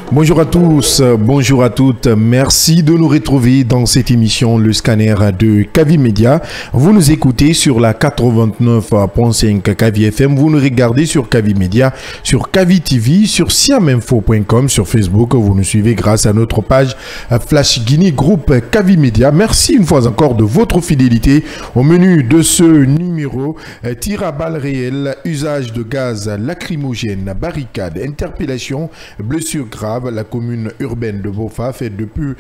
Bonjour à tous, bonjour à toutes, merci de nous retrouver dans cette émission Le Scanner de Kavi Media. Vous nous écoutez sur la 89.5 Kavi FM, vous nous regardez sur Kavi Media, sur Kavi TV, sur siaminfo.com, sur Facebook, vous nous suivez grâce à notre page Flash Guinée Groupe Kavi Media. Merci une fois encore de votre fidélité. Au menu de ce numéro, tir à balles réelles, usage de gaz lacrymogène, barricade, interpellation, blessures graves. La commune urbaine de Bofa fait depuis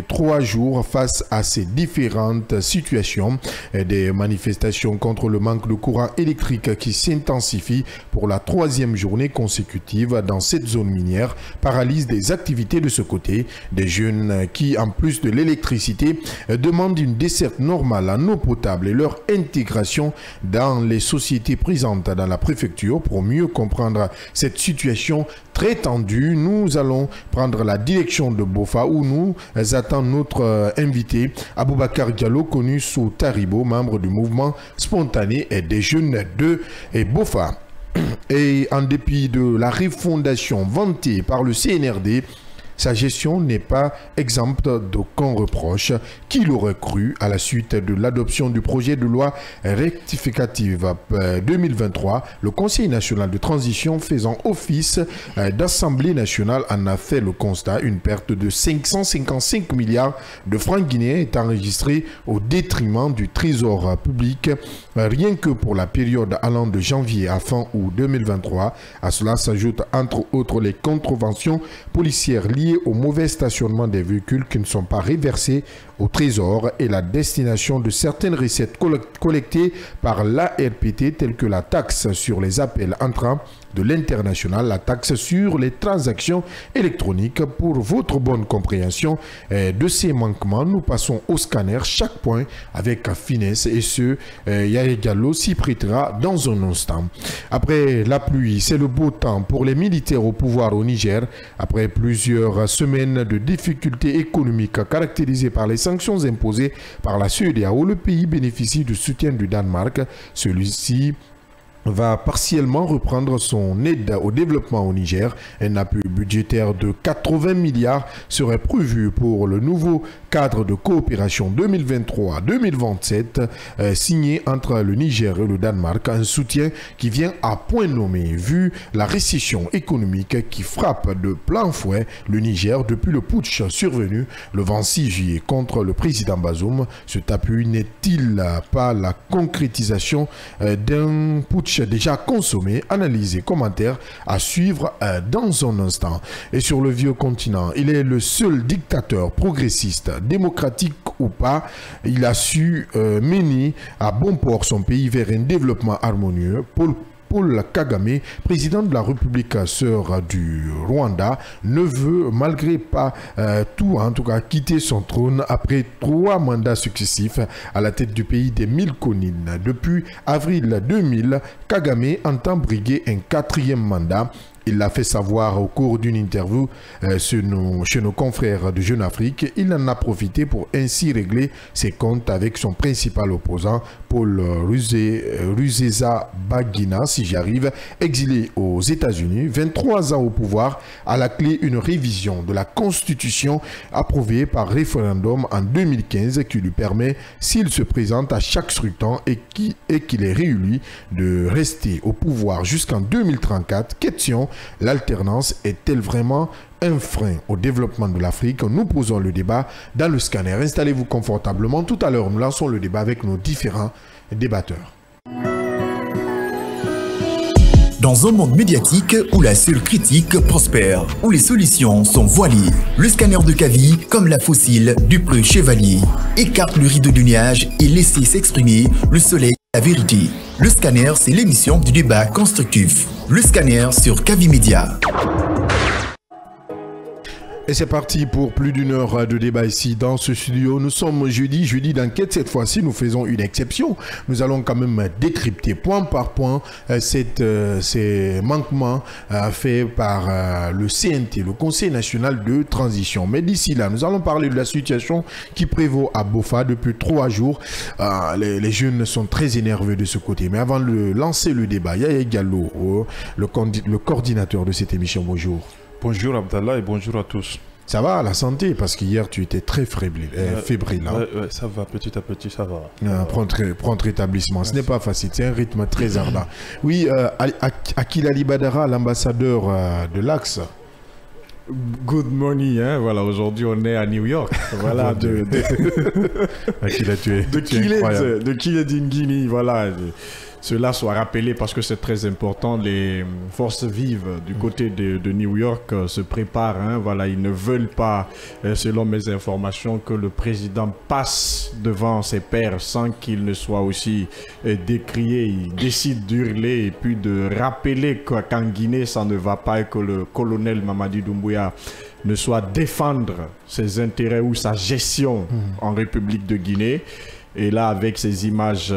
3 jours face à ces différentes situations. Des manifestations contre le manque de courant électrique qui s'intensifient pour la 3e journée consécutive dans cette zone minière paralysent des activités de ce côté. Des jeunes qui, en plus de l'électricité, demandent une desserte normale en eau potable et leur intégration dans les sociétés présentes dans la préfecture. Pour mieux comprendre cette situation très tendue, nous allons prendre la direction de Bofa où nous attend notre invité Aboubakar Diallo, connu sous Taribo, membre du mouvement spontané et des jeunes de Bofa. Et en dépit de la refondation vantée par le CNRD, sa gestion n'est pas exempte d'aucun reproche. Qui l'aurait cru à la suite de l'adoption du projet de loi rectificative 2023, le Conseil national de transition faisant office d'Assemblée nationale en a fait le constat. Une perte de 555 milliards de francs guinéens est enregistrée au détriment du trésor public, rien que pour la période allant de janvier à fin août 2023. À cela s'ajoutent entre autres les contraventions policières liées au mauvais stationnement des véhicules qui ne sont pas reversés au trésor et la destination de certaines recettes collectées par l'ARPT telles que la taxe sur les appels entrants de l'international, la taxe sur les transactions électroniques. Pour votre bonne compréhension de ces manquements, nous passons au scanner chaque point avec finesse et ce, Yaya Diallo s'y prêtera dans un instant. Après la pluie, c'est le beau temps pour les militaires au pouvoir au Niger. Après plusieurs semaines de difficultés économiques caractérisées par les sanctions imposées par la CEDEAO, le pays bénéficie du soutien du Danemark. Celui-ci va partiellement reprendre son aide au développement au Niger. Un appui budgétaire de 80 milliards serait prévu pour le nouveau cadre de coopération 2023-2027 signé entre le Niger et le Danemark. Un soutien qui vient à point nommé vu la récession économique qui frappe de plein fouet le Niger depuis le putsch survenu le 26 juillet contre le président Bazoum. Cet appui n'est-il pas la concrétisation d'un putsch déjà consommé? Analyse et commentaires à suivre dans un instant. Et sur le vieux continent, il est le seul dictateur progressiste, démocratique ou pas, il a su mener à bon port son pays vers un développement harmonieux. Paul Kagame, président de la République sœur du Rwanda, ne veut malgré pas tout, en tout cas, quitter son trône après 3 mandats successifs à la tête du pays des 1000 collines. Depuis avril 2000, Kagame entend briguer un 4e mandat. Il l'a fait savoir au cours d'une interview chez nos confrères de Jeune Afrique. Il en a profité pour ainsi régler ses comptes avec son principal opposant, Paul Rusesabagina, si j'y arrive, exilé aux États-Unis. 23 ans au pouvoir, à la clé une révision de la Constitution approuvée par référendum en 2015 qui lui permet, s'il se présente à chaque scrutin et qu'il est réélu, de rester au pouvoir jusqu'en 2034. Question: l'alternance est-elle vraiment un frein au développement de l'Afrique? Nous posons le débat dans le scanner. Installez-vous confortablement. Tout à l'heure, nous lançons le débat avec nos différents débatteurs. Dans un monde médiatique où la seule critique prospère, où les solutions sont voilées, le scanner de Kavi, comme la fossile du preux chevalier, écarte le rideau du nuage et laisse s'exprimer le soleil. La vérité. Le Scanner, c'est l'émission du débat constructif. Le Scanner sur Kavi Média. Et c'est parti pour plus d'une heure de débat ici dans ce studio. Nous sommes jeudi d'enquête. Cette fois-ci, nous faisons une exception. Nous allons quand même décrypter point par point ces manquements faits par le CNT, le Conseil national de transition. Mais d'ici là, nous allons parler de la situation qui prévaut à Bofa depuis 3 jours. Les jeunes sont très énervés de ce côté. Mais avant de lancer le débat, Yaya Gallo, le coordinateur de cette émission, bonjour. Bonjour Abdallah et bonjour à tous. Ça va, la santé? Parce qu'hier, tu étais très fébrile. Hein? Ouais, ça va, petit à petit, ça va. Prendre rétablissement. Ce n'est pas facile, c'est un rythme très ardent. Oui, Akil Ali Badara, l'ambassadeur de l'Axe. Good morning, hein? Voilà, aujourd'hui on est à New York. Voilà, de Khaled Ndingini, voilà. Cela soit rappelé parce que c'est très important. Les forces vives du côté de New York se préparent. Hein, voilà, ils ne veulent pas, selon mes informations, que le président passe devant ses pairs sans qu'il ne soit aussi décrié. Il décide d'hurler et puis de rappeler qu'en Guinée, ça ne va pas et que le colonel Mamadi Doumbouya ne soit défendre ses intérêts ou sa gestion en République de Guinée. Et là, avec ces images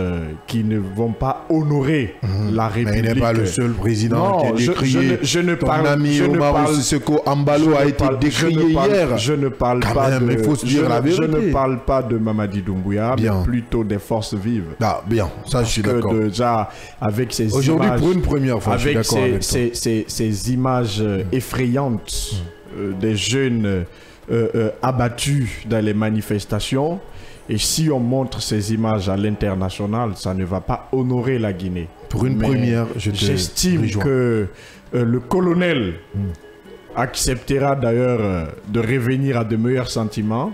qui ne vont pas honorer la République. Mais il n'est pas le seul président qui est décrié. Je ne parle pas. Ton ami Omar Sissoko Ambalo a été décrié hier. Je ne parle pas de... Il faut se dire la vérité. Je ne parle pas de Mamadi Doumbouya, mais plutôt des forces vives. Ah, bien, ça je suis d'accord. Déjà, avec ces images... Aujourd'hui, pour une première fois, avec je suis d'accord avec toi. Ces images effrayantes des jeunes abattus dans les manifestations... Et si on montre ces images à l'international, ça ne va pas honorer la Guinée. Pour une première, j'estime que le colonel acceptera d'ailleurs de revenir à de meilleurs sentiments,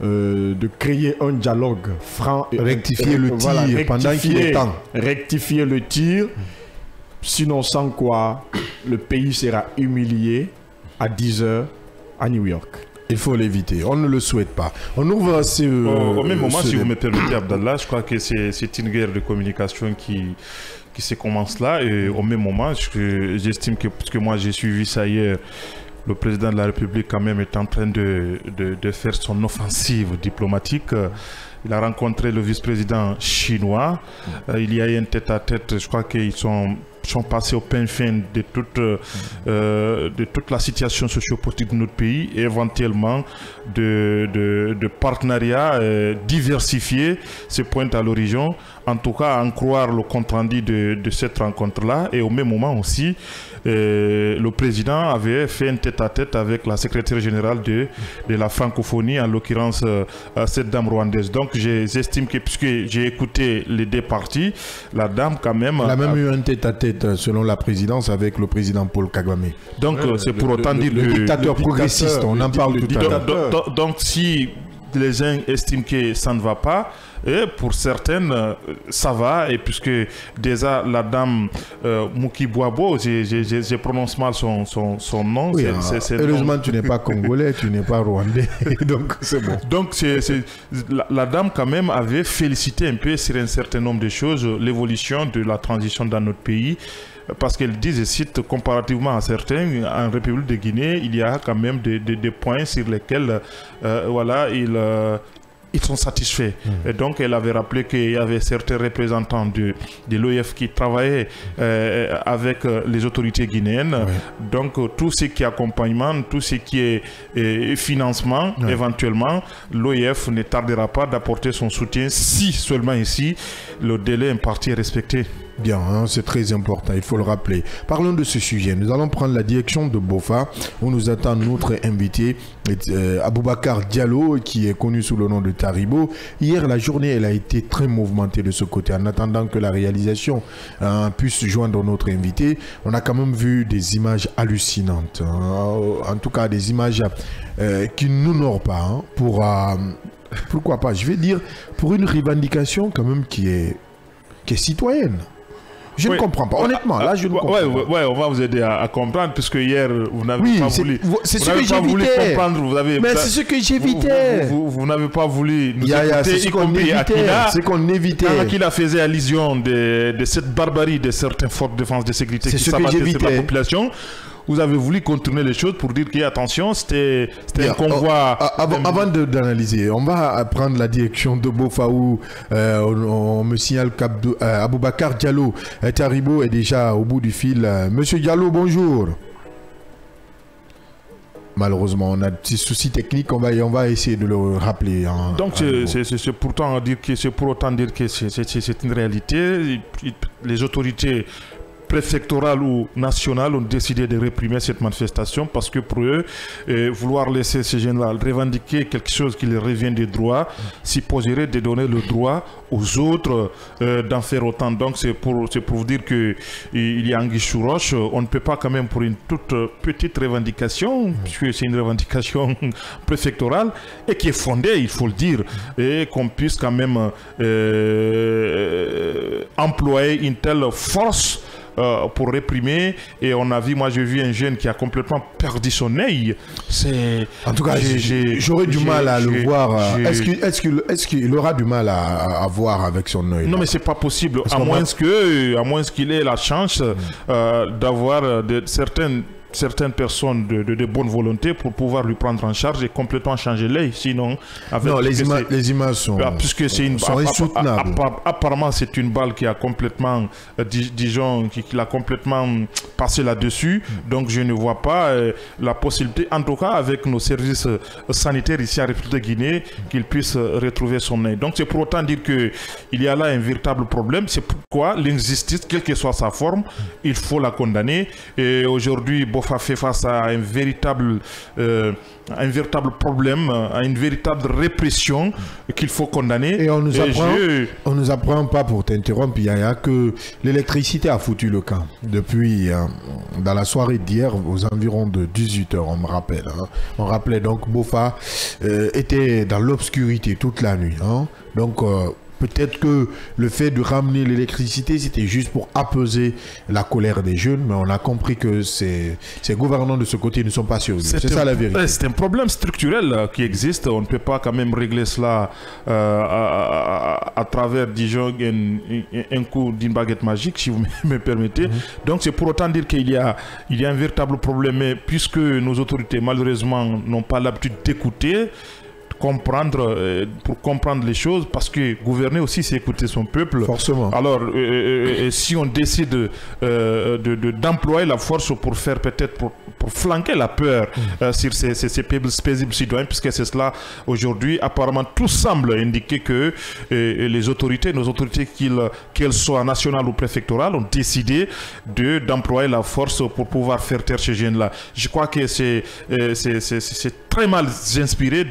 de créer un dialogue franc. Rectifier le tir pendant qu'il est temps. Rectifier le tir, sinon sans quoi le pays sera humilié à 10 h à New York. Il faut l'éviter, on ne le souhaite pas. On ouvre au même moment, si vous me permettez, Abdallah, je crois que c'est une guerre de communication qui se commence là. Et au même moment, j'estime que, parce que moi j'ai suivi ça hier, le président de la République quand même est en train de faire son offensive diplomatique. Il a rencontré le vice-président chinois. Il y a eu un tête-à-tête, je crois qu'ils sont passés au pain fin de toute la situation sociopolitique de notre pays et éventuellement de partenariats diversifiés se pointent à l'horizon. En tout cas, à en croire le compte-rendu de cette rencontre-là. Et au même moment aussi, le président avait fait un tête-à-tête avec la secrétaire générale de la francophonie, en l'occurrence cette dame rwandaise. Donc j'estime que, puisque j'ai écouté les deux parties, la dame quand même... Elle a même eu un tête-à-tête selon la présidence avec le président Paul Kagame. Donc c'est pour autant dire que... Le dictateur progressiste, on en parle tout à l'heure. Donc si les uns estiment que ça ne va pas, et pour certaines, ça va. Et puisque déjà la dame Mouki Boabo, je prononce mal son nom. Oui, heureusement, tu n'es pas congolais, tu n'es pas rwandais. Donc c'est bon. Donc la dame quand même avait félicité un peu sur un certain nombre de choses, l'évolution de la transition dans notre pays. Parce qu'elle dit, je cite, comparativement à certains, en République de Guinée, il y a quand même des points sur lesquels voilà, ils sont satisfaits. Et donc, elle avait rappelé qu'il y avait certains représentants de l'OIF qui travaillaient avec les autorités guinéennes. Donc, tout ce qui est accompagnement, tout ce qui est financement, éventuellement, l'OIF ne tardera pas d'apporter son soutien si seulement ici le délai imparti est respecté. Bien, hein, c'est très important, il faut le rappeler. Parlons de ce sujet. Nous allons prendre la direction de Bofa, où nous attend notre invité, Aboubakar Diallo, qui est connu sous le nom de Taribo. Hier, la journée, elle a été très mouvementée de ce côté. En attendant que la réalisation puisse joindre notre invité, on a quand même vu des images hallucinantes. En tout cas, des images qui ne nous n'honorent pas. Hein, pourquoi pas, je vais dire, pour une revendication quand même qui est citoyenne. Je ne comprends pas. Honnêtement, là, je ne comprends pas. Ouais, on va vous aider à comprendre, puisque hier, vous n'avez pas voulu. C'est ce que j'évitais. Mais c'est ce que j'évitais. Vous n'avez pas voulu nous écouter, c'est ce qu'on évitait. C'est qu'on évitait. Quand Akila faisait allusion de cette barbarie de certaines forces de défense de sécurité qui s'abattaient sur la population, vous avez voulu contourner les choses pour dire qu'attention, c'était un convoi. Avant d'analyser, on va prendre la direction de Bofaou. On me signale qu'Aboubacar Diallo Taribo est déjà au bout du fil. Monsieur Diallo, bonjour. Malheureusement, on a des petits soucis techniques. On va essayer de le rappeler. Donc, c'est pour autant dire que c'est une réalité. Les autorités préfectorales ou nationales ont décidé de réprimer cette manifestation parce que pour eux, vouloir laisser ces jeunes-là revendiquer quelque chose qui leur revient des droits, supposerait de donner le droit aux autres d'en faire autant. Donc c'est pour vous dire qu'il y a anguille sous roche. On ne peut pas quand même pour une toute petite revendication, puisque c'est une revendication préfectorale et qui est fondée, il faut le dire, et qu'on puisse quand même employer une telle force pour réprimer. Et on a vu, moi j'ai vu un jeune qui a complètement perdu son œil. En tout cas, j'aurais du mal à le voir. Est-ce qu'il aura du mal à voir avec son œil? Non, mais c'est pas possible, à moins qu'il ait la chance d'avoir certaines personnes de bonne volonté pour pouvoir lui prendre en charge et complètement changer l'œil. Sinon, les images sont insoutenables. Apparemment, c'est une balle qui a complètement, disons, qui l'a complètement passé là-dessus. Donc, je ne vois pas la possibilité, en tout cas avec nos services sanitaires ici en République de Guinée, qu'il puisse retrouver son œil. Donc, c'est pour autant dire qu'il y a là un véritable problème. C'est pourquoi l'injustice, quelle que soit sa forme, il faut la condamner. Et aujourd'hui, Bofa fait face à un véritable problème, à une véritable répression qu'il faut condamner. Et on nous apprend pas, pour t'interrompre, Yaya, que l'électricité a foutu le camp depuis dans la soirée d'hier aux environs de 18h, on me rappelle. On rappelait donc Bofa était dans l'obscurité toute la nuit. Donc peut-être que le fait de ramener l'électricité, c'était juste pour apaiser la colère des jeunes, mais on a compris que ces gouvernants de ce côté ne sont pas sûrs. C'est ça la vérité. C'est un problème structurel qui existe. On ne peut pas quand même régler cela à travers, disons, un coup d'une baguette magique, si vous me permettez. Donc c'est pour autant dire qu'il y a un véritable problème, mais puisque nos autorités, malheureusement, n'ont pas l'habitude d'écouter, pour comprendre les choses, parce que gouverner aussi c'est écouter son peuple. Forcément. Alors si on décide d'employer la force pour faire peut-être pour flanquer la peur sur ces paisibles citoyens, puisque c'est cela aujourd'hui, apparemment tout semble indiquer que nos autorités, qu'elles soient nationales ou préfectorales, ont décidé d'employer la force pour pouvoir faire taire ces jeunes-là. Je crois que c'est très mal inspiré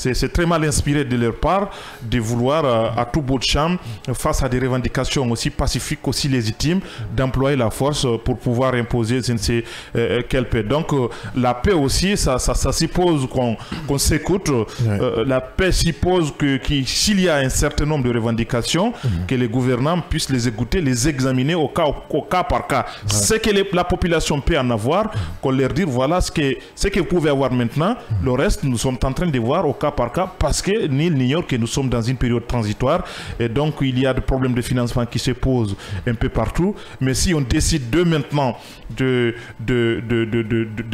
c'est très mal inspiré de leur part de vouloir à tout bout de champ, face à des revendications aussi pacifiques, aussi légitimes, d'employer la force pour pouvoir imposer je ne sais quelle paix. Donc la paix aussi, ça suppose qu'on s'écoute. La paix suppose que s'il y a un certain nombre de revendications, que les gouvernants puissent les écouter, les examiner au cas par cas. Ce que la population peut en avoir, qu'on leur dise voilà ce que vous pouvez avoir maintenant. Le reste, nous sommes en train de voir au cas par cas, parce que nul n'ignore que nous sommes dans une période transitoire et donc il y a des problèmes de financement qui se posent un peu partout. Mais si on décide maintenant de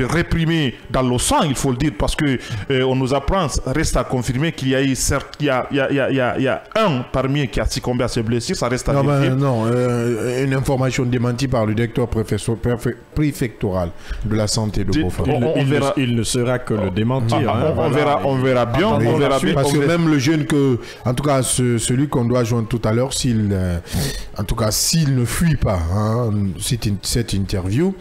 réprimer dans le sang, il faut le dire, parce que on nous apprend, reste à confirmer qu'il y a eu certes, il y a un parmi eux qui a succombé à ses blessures, ça reste à vérifier. Une information démentie par le directeur préfectoral de la santé de Bofa. Il ne sera que le démentir. On verra bien. Parce que même le jeune en tout cas celui qu'on doit joindre tout à l'heure, s'il ne fuit pas cette interview,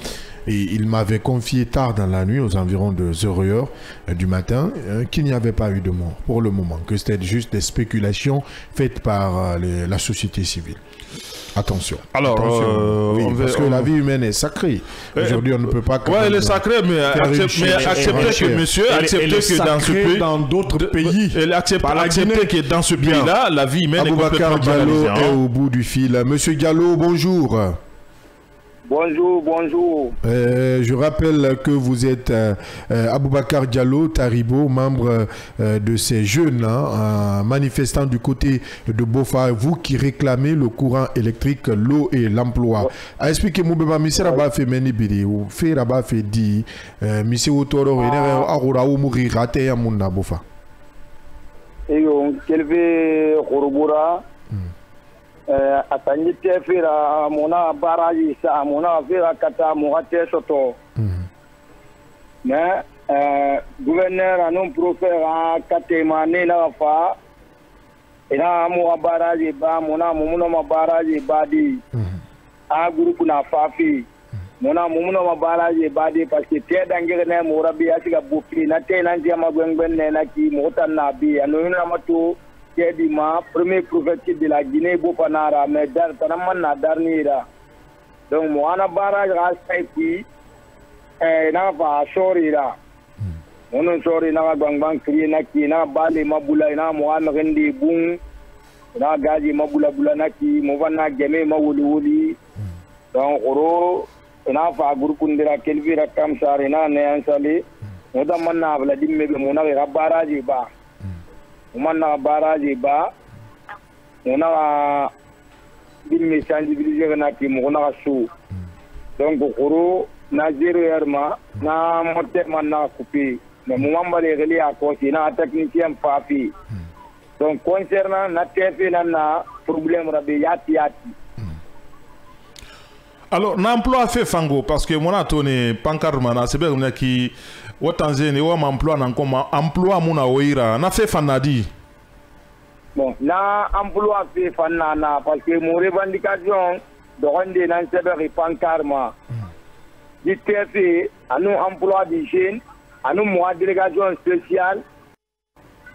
et il m'avait confié tard dans la nuit, aux environs de 0h du matin, qu'il n'y avait pas eu de mort pour le moment, que c'était juste des spéculations faites par la société civile. Attention. Alors, parce que la vie humaine est sacrée. Aujourd'hui, on ne peut pas. Oui, elle est sacrée, mais accepter que monsieur, accepter que dans ce pays, dans d'autres pays, accepter que dans ce pays-là, la vie humaine est complètement Diallo est au bout du fil. Monsieur Diallo, bonjour. Bonjour, bonjour. Je rappelle que vous êtes Aboubakar Diallo Taribo, membre de ces jeunes manifestants du côté de Bofa, vous qui réclamez le courant électrique, l'eau et l'emploi. Expliquez-moi, monsieur Rabat fait meni ou fait Rabat fait dit, monsieur Otoro, Aroura ou mourir à Teyamunda Bofa. Et on kelve Horobura. Atani tefira mona baraji sa mona vera kata mohate soto mais gouverneur anon profera kate mane na fa ina mo baraji ba mona mumuno ma baraji badi a groupe na fafi mona mumuno ma baraji badi parce que te dangere ne mo rabi asiga buki na te nan jama gwen ne na ki motan na bi anu na mato Kedima, premier prophète de la Guinée, Bopanara, mais Tanaman Darnira. Donc, moi, on a barrage à Saïki, et n'a pas Sorira. On a sorti n'a pas crié, n'a pas les Maboula, n'a pas Rendi Boum, n'a Gazi Maboula Boulanaki, Movana Game Mawouli. Donc, Oro, n'a pas groupe de la Kelvira Kamsarina, n'est installé. On a manna Vladimir Mona, barrage bas. On a barrage bas, on a une sensibilisé qui m'a sous. Donc, au na zéro na moteur na coupé. Mais moi, je vais aller à côté, na technicien fafi. Donc, concernant na TF, na problème yati. Alors, l'emploi fait fango parce que mon atone pankarmana c'est bien qui Tanzanie ou emploi nan comme emploi mona oira na fait fanadi. Bon, na emploi fait fanana parce que mon revendication de rendre nan c'est pankarma. Du TF à nous emploi des jeunes, à nous moi délégation spéciale.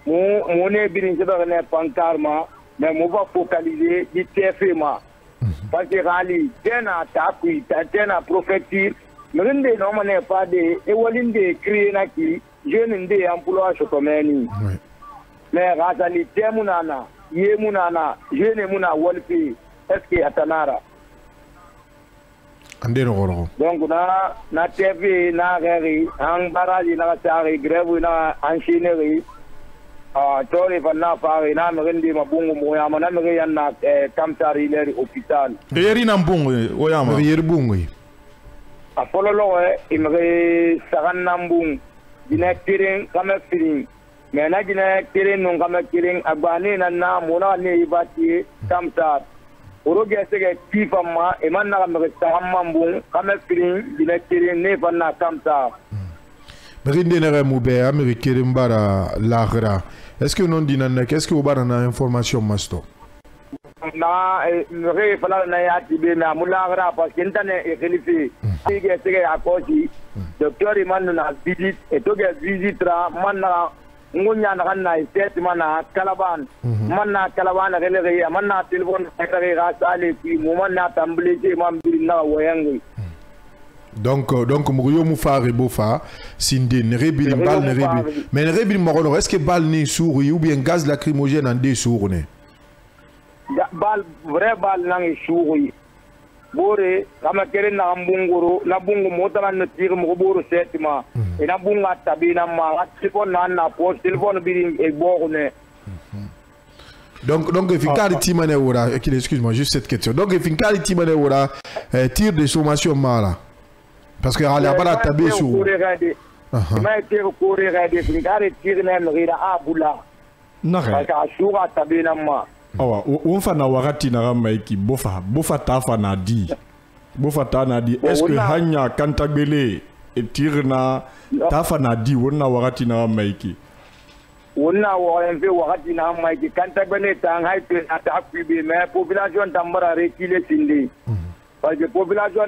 Mon est bien c'est pankarma mais on va focaliser du TF ma. Parce que Rali, tena tapui, tena prophétique, mais l'une non n'est pas de, et l'une de créer naki, je n'ai des emplois sur commune. Mais Razali, temunana, yemunana, je n'ai muna wolfi, est-ce que atanara? Donc, na TV, na reri, en barrage, na sari, grève, na enchaînerie. Tori vanna fare na mrendi mabungu moyama na mreya na kamsari ileri hospital. Yeri na mbungu oyama. Yeri bungu. Afololo imre sagan na mbungu. Dina kiring kama firing. Mena dina kiring nung kama kiring agbani na mona ne ibati kamsar. Uroge sege tifama eman na mre sagan mbungu kama firing dina kiring ne vanna kamsar. Mrinde nere moube américain mbara lagra. Est-ce que non dinana qu'est-ce que vous avez une information masto? Na mre fala na ya tibe na mulagra parce que ntane e khalifi tige sege akoji docteur iman na visite et to ge visitera manna ngunya na kanna test mana kalaban manna kalaban relere manna téléphone sekere ga sale ki mo manna tambleje man birina wayangi. Donc Mourio Moufar et Bofa, Sinde, Nerebil, Bal, Nerebil. Mais Nerebil Morono, est-ce que Bal n'est sourd ou bien gaz lacrymogène en des sourds? Bal, vrai Bal n'est sourd. Bore, Kamakere na Mbunguru, na Bungu Motana ne tire Moboro Setima, et na Bunga Tabina Ma, téléphone na poste, téléphone bidding et borne. Donc, Finkari Timaneura, excuse-moi, juste cette question. Donc, Finkari Timaneura tire des sommations mal. Parce que la bala tabé sur. Mais tu courir des Finkari tire même rira à Boula. Non, parce qu'à Soura tabé na ma. Awa, on fa na wakati na ramaiki bofa tafa na di. Bofa ta na di. Est-ce que hanya kantagbele et tire na tafa na di wona wakati na ramaiki? Wona warenve wakati na ramaiki kantagbele tang haite atakubi mais population tambara rekile sindi. Parce que la population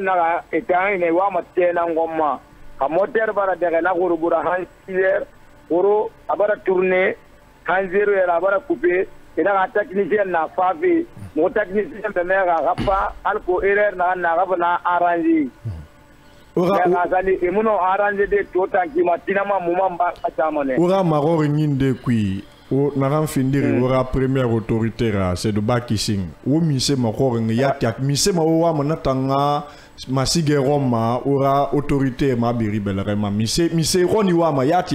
est en train de ngoma. A moteur bara daga na gorubura hansier, oro abara tourner, hanzero era abara couper, et là un technicien na favé, mon technicien de mer a rapa, alco erreur na rapa arrangé. Ora et mon arrangé de tout en qui matinama moment ba chamane. Ora maro nginde kui. O naran findiri ora première autorité c'est de Bakising. O mise makor ngiyat yak mise ma wa manatanga masige Roma aura autorité ma biri belerema mise roni wa ma yat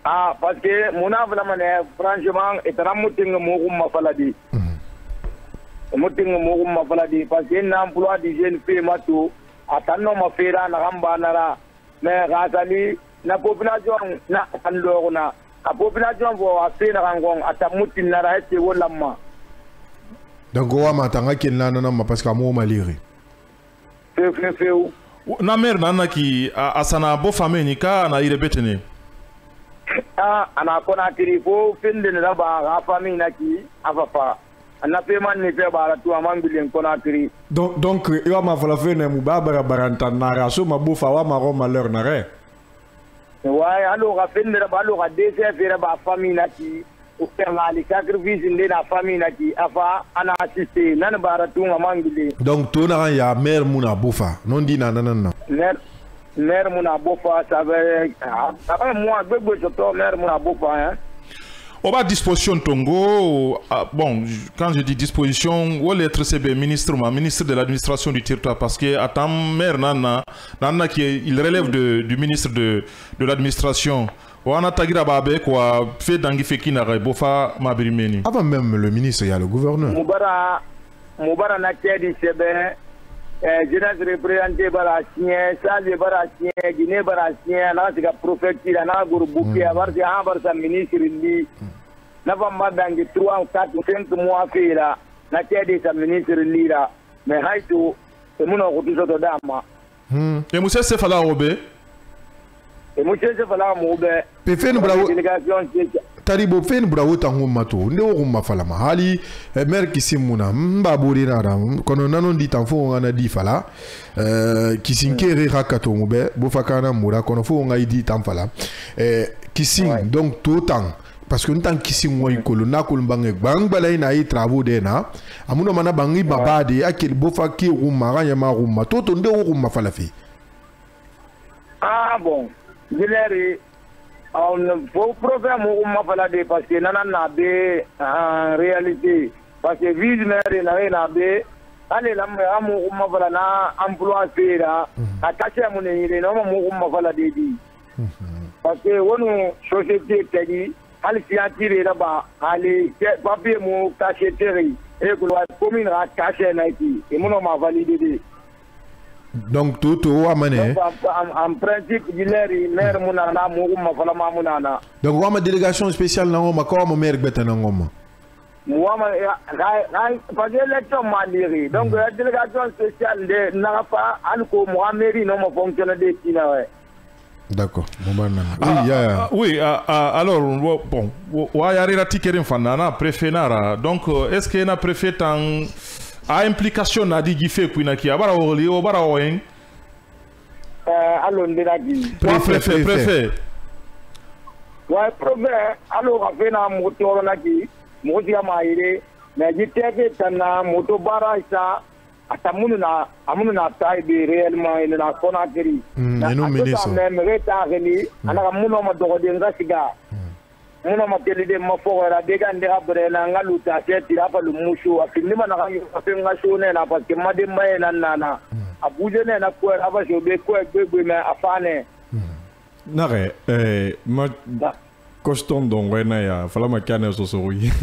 ah parce que mon avenir franchement est un muting mo ma faladi muting mo ma faladi parce que l'emploi des jeunes filles matou atano ma fera na ramba nara mais razali na population na andorona a population vo afina rangong atamutin nara ete wolama donc wa matanga kenna na ma parce que mo maliri feu na mer nana ki asana bo famille ni ka na irebetene ana kona tiri fo finde na ba famille na ki afafa ana pe man ni fe bara tu amambilen kona tiri donc yo ma fala fe ne mu babara baranta nara so ma bo fa wa ma ro malheur na re ouais alors finde na ba lo ga dese fe ba famille na ki o permali sacrifice de la famille na ki afa ana assisté nan bara tu amambile donc to na ya mère muna bofa non di na mère muna bofa ça veut moi bebo to mère muna bofa hein. On va disposition Tongo. Bon, quand je dis disposition, où l'être CB ministre de l'administration du territoire, parce que à ta mère nana qui il relève du ministre de l'administration. On a tagira babe quoi fait dangi fekina bofa mabirimeni. Avant même le ministre, il y a le gouverneur. Moubara na kedi CB. Je ne représenté Barasien, Sali Barasien, Guinée Barasien, Naziga Profecture, Nagur Bouki, Avarzi Avarsa ministre, Navamba Dangi 3 ou 4 ou 5 mois fait là, Nakedi sa ministre Lira, mais Haïtou, c'est mon retour de dama. Et Moussa Sefala Obe? Et Moussa Sefala Moube, délégation Taribo fen bravo tango mato nde o ma fala mahali mer kisimuna mbaburi nara kono nanon di tanfo ngana di fala kisinkere rakato mube bo fakana mura kono fo ngai di tanfala kising donc tout temps parce que ntan kising moy kolo na kolo bange bang balay na yi travaux de na amuno mana bangi babade akil bo fakki rumma ya ma rumma toto nde o rumma fala fi ah bon dileri on faut programme où m'a fallu parce que nana nabe en réalité parce que visionnaire na be allez là où m'a fallu na emploi faire à cacher mon idée non où m'a fallu dit parce que on société tadi allez si attirer là-bas allez papier mon cacher terri et que la commune a caché naiti et mon m'a validé. Donc tout au amené. En principe, il est maire mounana, mouma falama mounana. Donc on a délégation spéciale dans ma comme maire betanangoma. Moi, parce que l'élection m'a dit. Donc la délégation spéciale n'a pas encore moi mairie non mon fonctionnaire de Tina. D'accord. Oui, alors bon, ouais, y a la ticket fanana préfet nara. Donc est-ce qu'il y a un préfet en a implication na di gife kuina ki abara oli obara oen allo ndinagi préfet ouais problème allo afena moto naki moti amaire mais jiteke tana moto bara isa atamunu na taïbe réellement il na konakeri na ministre même reta geni ana muno ma dogode ngasiga muna matelide mafora dega ndera brena ngaluta setira pa lumushu afilima na kangi afenga shone na parce que mademba ena nana abuje na ko aba jobe ko gbegbe me afane nare ma coston dongwena ya fala makane sosori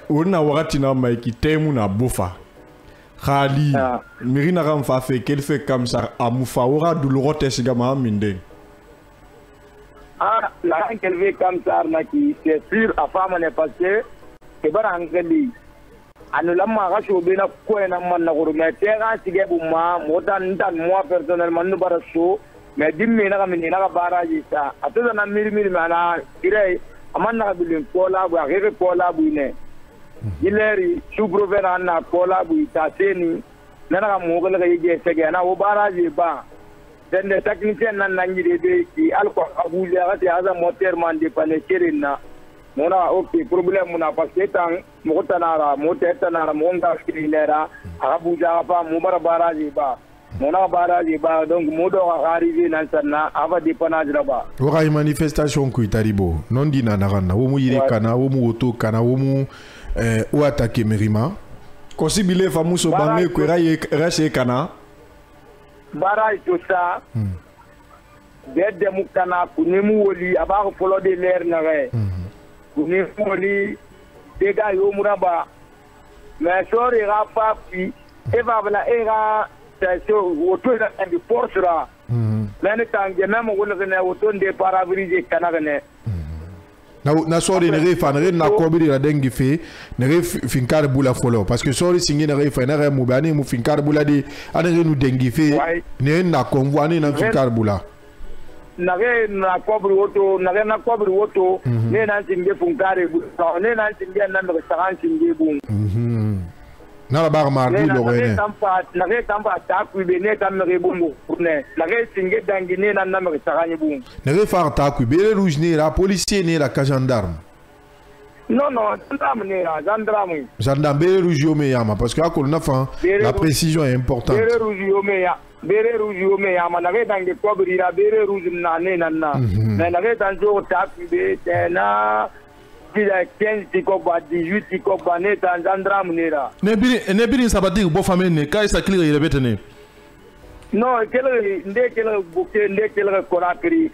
ona wakati na maiki temu na bofa khali mirina ram fa fait qu'elle fait comme ça amufa ora douloureux sigama minde. Ah, la qu'elle veut comme ça, c'est sûr, à femme n'est passée, et bien, en Gali. Anu lama rasho bena quoi na man na guru mais terra sige buma motan dan moi personnellement no baraso mais dimmi na kamini na baraji sa atoza na miri mana ire amanna bilin kola bu agere kola bu ne ileri subrovera na kola bu ta seni na mo gele ga yije sege na o baraji ba den de technicien nan ngire be ki alko abule ga ya za moteur man de pane kirina mona ok problème mona parce que tant mo tanara mo tetanara mo nda skilera abuja pa mo baraji ba mona baraji ba donc mo do arrivé nan sanna ava dépannage là-bas wara manifestation ku taribo non dina na wo mu yire kana wo mu woto kana wo mu ou attaquer Merima Kosibile famuso bange kwera rashe kana. Barrage tout ça. Dede mukana kunemu woli abako folo de l'air nare. Kunemu woli dega yo muraba. Mais sori rafa pi eva bla era so woto da ndi portera. Lene tangue même wona ne woto de parabrise kanagane. Na sori ne refa na kobiri la dengi fe ne ref finkar bula folo parce que sori singi ne refa na remu bani mu finkar bula di anere nu dengi fe ne na konvoi ne na finkar bula nage na kobri woto ne na singe finkare bula ne na singe na me saran singe bun na la bar mardi lo rene nage tamba ta ku be ne tam me bun ne nage singe dangi ne na me saran bun ne refa ta ku be le rouge ne la policier ne la ka gendarme. Non, gendarme bere rouge yo me yama parce que akol na fa la précision est importante. Bere rouge yo me yama na ge dangi kobri la bere rouge na ne na mais na ge tanjo ta ku be na Kila 15 tikoba 18 tikoba ne tan gendarme ne la. Ne biri sabati bo famille ne kai sa clear ile betene. Non, kele korakri.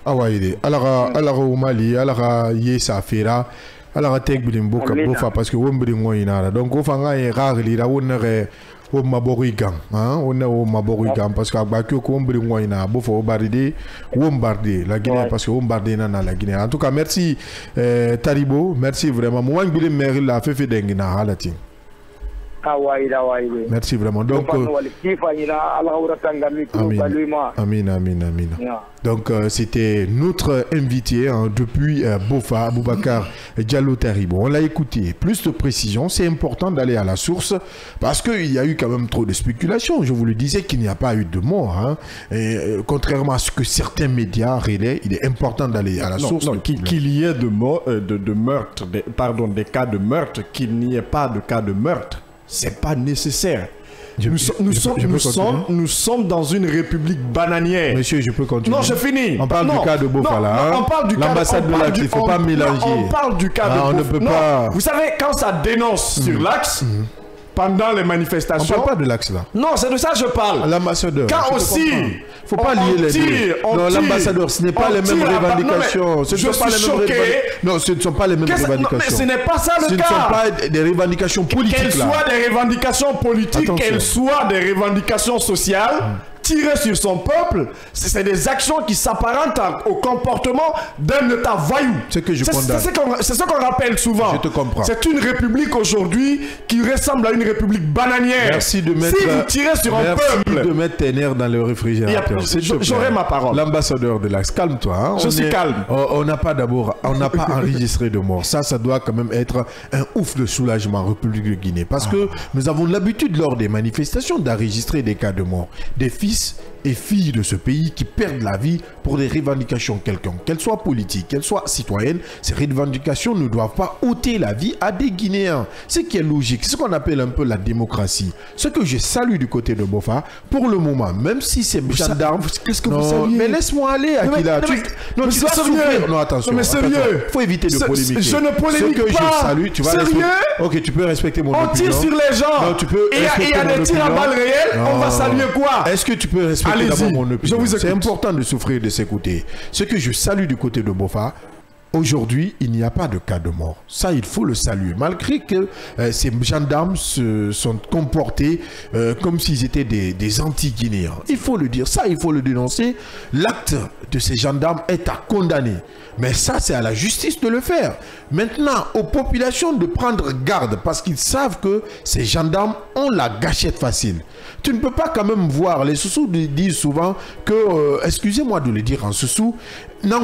Awaide alara au Mali alara yesa fera alara tek bilim boka bofa parce que wombri ngoyina donc o fanga e ragli ra wonere o maborigan on o maborigan parce que abaki ko wombri ngoyina bofa o baride wombarder la Guinée parce que wombarder na la Guinée. En tout cas merci Taribo, merci vraiment mo wang bilim mer la fefe dengina halati. Merci vraiment. Donc, Amin. Donc, c'était notre invité depuis Bofa, Boubacar Diallo Taribo. On l'a écouté. Plus de précision, c'est important d'aller à la source parce qu'il y a eu quand même trop de spéculations. Je vous le disais qu'il n'y a pas eu de mort. Et, contrairement à ce que certains médias relaient, il est important d'aller à la source. Qu'il y ait de meurtre, des cas de meurtre, qu'il n'y ait pas de cas de meurtre. C'est pas nécessaire. Nous sommes dans une république bananière. Monsieur, je peux continuer. Non, je finis. On parle du cas de Bofala. On parle du cas l'ambassade de l'Axe, il ne faut pas mélanger. On parle du cas de Bofala. On ne peut pas. Vous savez, quand ça dénonce sur l'Axe, pendant les manifestations. On ne parle pas de l'Axe là. Non, c'est de ça que je parle. L'ambassadeur. Quand aussi. Il ne faut pas lier les deux. Non, l'ambassadeur, ce n'est pas les mêmes revendications. Ce ne sont pas les mêmes revendications. Mais ce n'est pas ça le cas. Ce ne sont pas des revendications politiques. Qu'elles soient des revendications politiques, qu'elles soient des revendications sociales. Tirer sur son peuple, c'est des actions qui s'apparentent au comportement d'un État voyou. C'est que je condamne. C'est ce qu'on rappelle souvent. Je te comprends. C'est une république aujourd'hui qui ressemble à une république bananière. Merci de mettre. Si vous tirez sur un peuple. Merci de mettre tes nerfs dans le réfrigérateur. J'aurai ma parole. L'ambassadeur de l'Axe, calme-toi. Je suis calme. On n'a pas enregistré de mort. Ça doit quand même être un ouf de soulagement en République de Guinée. Parce que nous avons l'habitude lors des manifestations d'enregistrer des cas de mort. Des fils et filles de ce pays qui perdent la vie pour des revendications quelconques, qu'elles soient politiques, qu'elles soient citoyennes. Ces revendications ne doivent pas ôter la vie à des Guinéens. Ce qui est logique, c'est ce qu'on appelle un peu la démocratie. Ce que je salue du côté de Bofa, pour le moment, même si c'est gendarme, qu'est-ce que vous saluez? Mais laisse-moi aller, Akila. Tu vas souffrir. Non, attention. Mais sérieux. Faut éviter de polémiquer. Je ne polémique pas. Ce que je salue, tu vas sérieux? Ok, tu peux respecter mon opinion. On tire sur les gens. Non, tu peux et il y a des tirs à balles réelles. On va saluer quoi? Est-ce que tu peux respecter d'abord mon opinion? C'est important de souffrir et de s'écouter. Ce que je salue du côté de Bofa, aujourd'hui, il n'y a pas de cas de mort. Ça, il faut le saluer. Malgré que ces gendarmes se sont comportés comme s'ils étaient des anti-guinéens. Il faut le dire. Ça, il faut le dénoncer. L'acte de ces gendarmes est à condamner. Mais ça, c'est à la justice de le faire. Maintenant, aux populations de prendre garde parce qu'ils savent que ces gendarmes ont la gâchette facile. Tu ne peux pas quand même voir, les Soussous disent souvent que, excusez-moi de le dire en Soussou, ça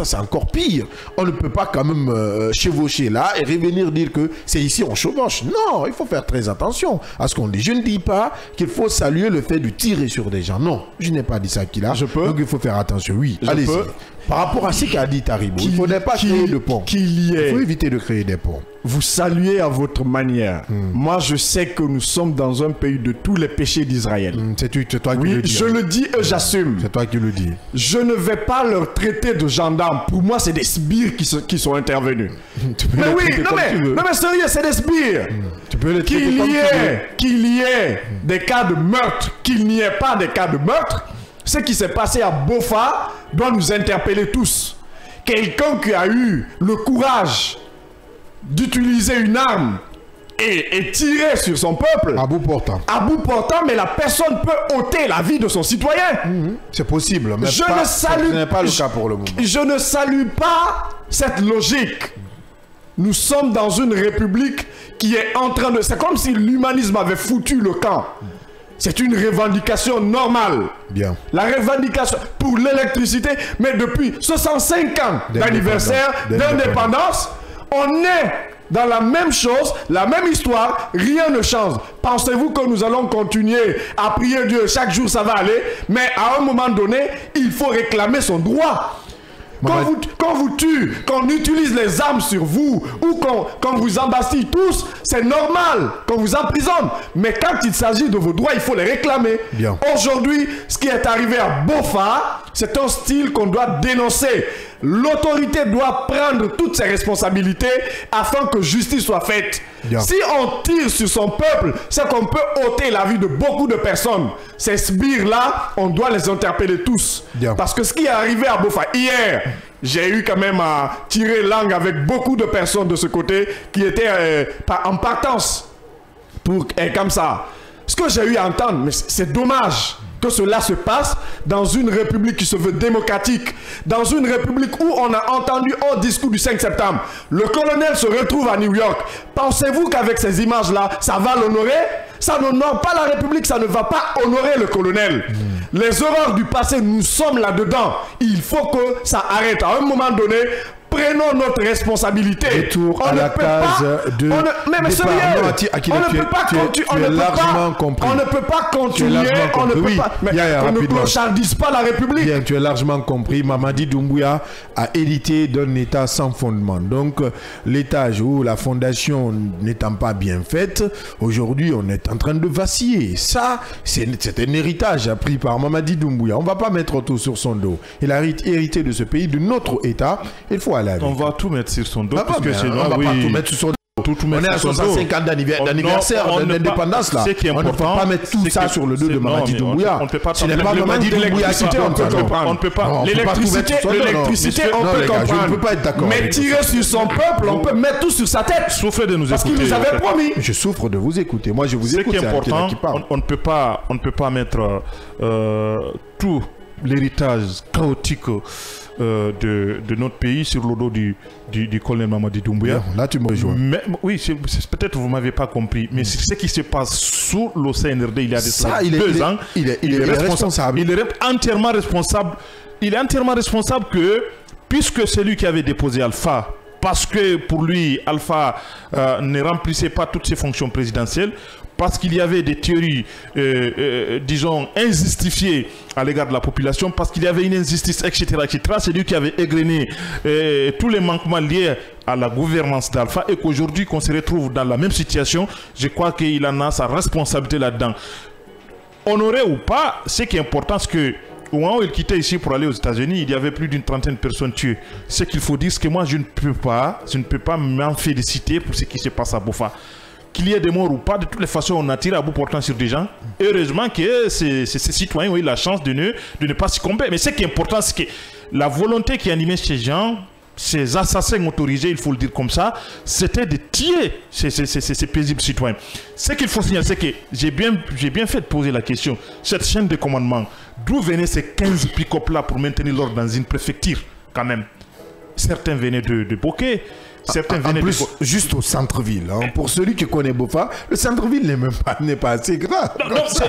c'est encore pire. On ne peut pas quand même chevaucher là et revenir dire que c'est ici on chevauche. Non, il faut faire très attention à ce qu'on dit. Je ne dis pas qu'il faut saluer le fait de tirer sur des gens. Non, je n'ai pas dit ça qu'il a. Je peux. Donc il faut faire attention. Oui, allez-y. Par rapport à ce qu'a dit Taribo, il ne faudrait pas créer de ponts. Il faut éviter de créer des ponts. Vous saluez à votre manière. Moi, je sais que nous sommes dans un pays de tous les péchés d'Israël. C'est toi qui le dis. Je le dis et j'assume. C'est toi qui le dis. Je ne vais pas leur traiter de gendarmes. Pour moi, c'est des sbires qui sont intervenus. Mais oui, non mais sérieux, c'est des sbires. Tu peux les traiter comme tu veux. Qu'il y ait des cas de meurtre, qu'il n'y ait pas de cas de meurtre, ce qui s'est passé à Bofa doit nous interpeller tous. Quelqu'un qui a eu le courage d'utiliser une arme et tirer sur son peuple. À bout portant. À bout portant, mais la personne peut ôter la vie de son citoyen. C'est possible, mais ce n'est pas le cas pour le moment. Je ne salue pas cette logique. Nous sommes dans une république qui est en train de... C'est comme si l'humanisme avait foutu le camp. C'est une revendication normale. Bien. La revendication pour l'électricité, mais depuis 65 ans d'anniversaire d'indépendance, on est dans la même chose, la même histoire, rien ne change. Pensez-vous que nous allons continuer à prier Dieu, chaque jour ça va aller, mais à un moment donné, il faut réclamer son droit. Quand vous tuez, qu'on utilise les armes sur vous, ou qu'on vous embastille tous, c'est normal qu'on vous emprisonne. Mais quand il s'agit de vos droits, il faut les réclamer. Aujourd'hui, ce qui est arrivé à Bofa, c'est un style qu'on doit dénoncer. L'autorité doit prendre toutes ses responsabilités afin que justice soit faite. Si on tire sur son peuple, c'est qu'on peut ôter la vie de beaucoup de personnes. Ces sbires-là, on doit les interpeller tous. Parce que ce qui est arrivé à Bofa hier, j'ai eu quand même à tirer langue avec beaucoup de personnes de ce côté qui étaient en partance pour comme ça. Ce que j'ai eu à entendre, mais c'est dommage que cela se passe dans une république qui se veut démocratique, dans une république où on a entendu un discours du 5 septembre. Le colonel se retrouve à New York. Pensez-vous qu'avec ces images-là, ça va l'honorer? Ça n'honore pas la République, ça ne va pas honorer le colonel. Les horreurs du passé, nous sommes là-dedans. Il faut que ça arrête. À un moment donné, prenons notre responsabilité. Retour à la case de... Mais sérieux, on ne peut pas continuer. On ne peut pas continuer. On ne peut pas... Mais on ne clochardise pas la République. Bien, tu es largement compris. Mamadi Doumbouya a hérité d'un État sans fondement. Donc, l'étage où la fondation n'étant pas bien faite, aujourd'hui, on est en train de vaciller. Ça, c'est un héritage appris par Mamadi Doumbouya. On ne va pas mettre tout sur son dos. Il a hérité de ce pays, de notre État. Il faut aller. On va tout mettre sur son dos. Parce que on va pas tout mettre sur son dos. On est à 65 ans d'anniversaire d'indépendance là. On ne peut pas mettre tout ça sur le dos de Mamadi Doumbouya. Ce n'est pas Mamadi Doumbouya qui peut comprendre. On ne peut pas. L'électricité, on peut comprendre. Je ne peux pas être d'accord. Mais tirer sur son peuple, on peut mettre tout sur sa tête. Souffrez de nous écouter. Parce qu'il nous avait promis. Je souffre de vous écouter. Moi, je vous écoute. C'est important. On ne peut pas mettre tout l'héritage chaotique de notre pays sur le dos du colonel Mamadi Doumbouya. Là, tu me rejoins. Mais, oui, peut-être vous ne m'avez pas compris, mais c'est ce qui se passe sous le CNRD il y a de 2 ans. Il est responsable. Il est entièrement responsable. Il est entièrement responsable puisque c'est lui qui avait déposé Alpha, parce que pour lui, Alpha ne remplissait pas toutes ses fonctions présidentielles, parce qu'il y avait des théories, disons, injustifiées à l'égard de la population, parce qu'il y avait une injustice, etc. C'est lui qui avait égrené tous les manquements liés à la gouvernance d'Alpha, et qu'aujourd'hui, qu'on se retrouve dans la même situation, je crois qu'il en a sa responsabilité là-dedans. Honoré ou pas, ce qui est important, c'est que au moment où il quittait ici pour aller aux États-Unis, il y avait plus d'une trentaine de personnes tuées. Ce qu'il faut dire, c'est que moi, je ne peux pas m'en féliciter pour ce qui se passe à Bofa. Qu'il y ait des morts ou pas, de toutes les façons, on a tiré à bout portant sur des gens. Heureusement que ces citoyens ont eu la chance de ne pas succomber. Mais ce qui est important, c'est que la volonté qui animait ces gens, ces assassins autorisés, il faut le dire comme ça, c'était de tuer ces paisibles citoyens. Ce qu'il faut signaler, c'est que j'ai bien fait de poser la question. Cette chaîne de commandement, d'où venaient ces 15 pick-up là pour maintenir l'ordre dans une préfecture, quand même? Certains venaient de Bokeh. Certains En venaient plus, juste au centre-ville. Hein. Pour celui qui connaît Bofa, le centre-ville n'est pas assez grand. Donc ça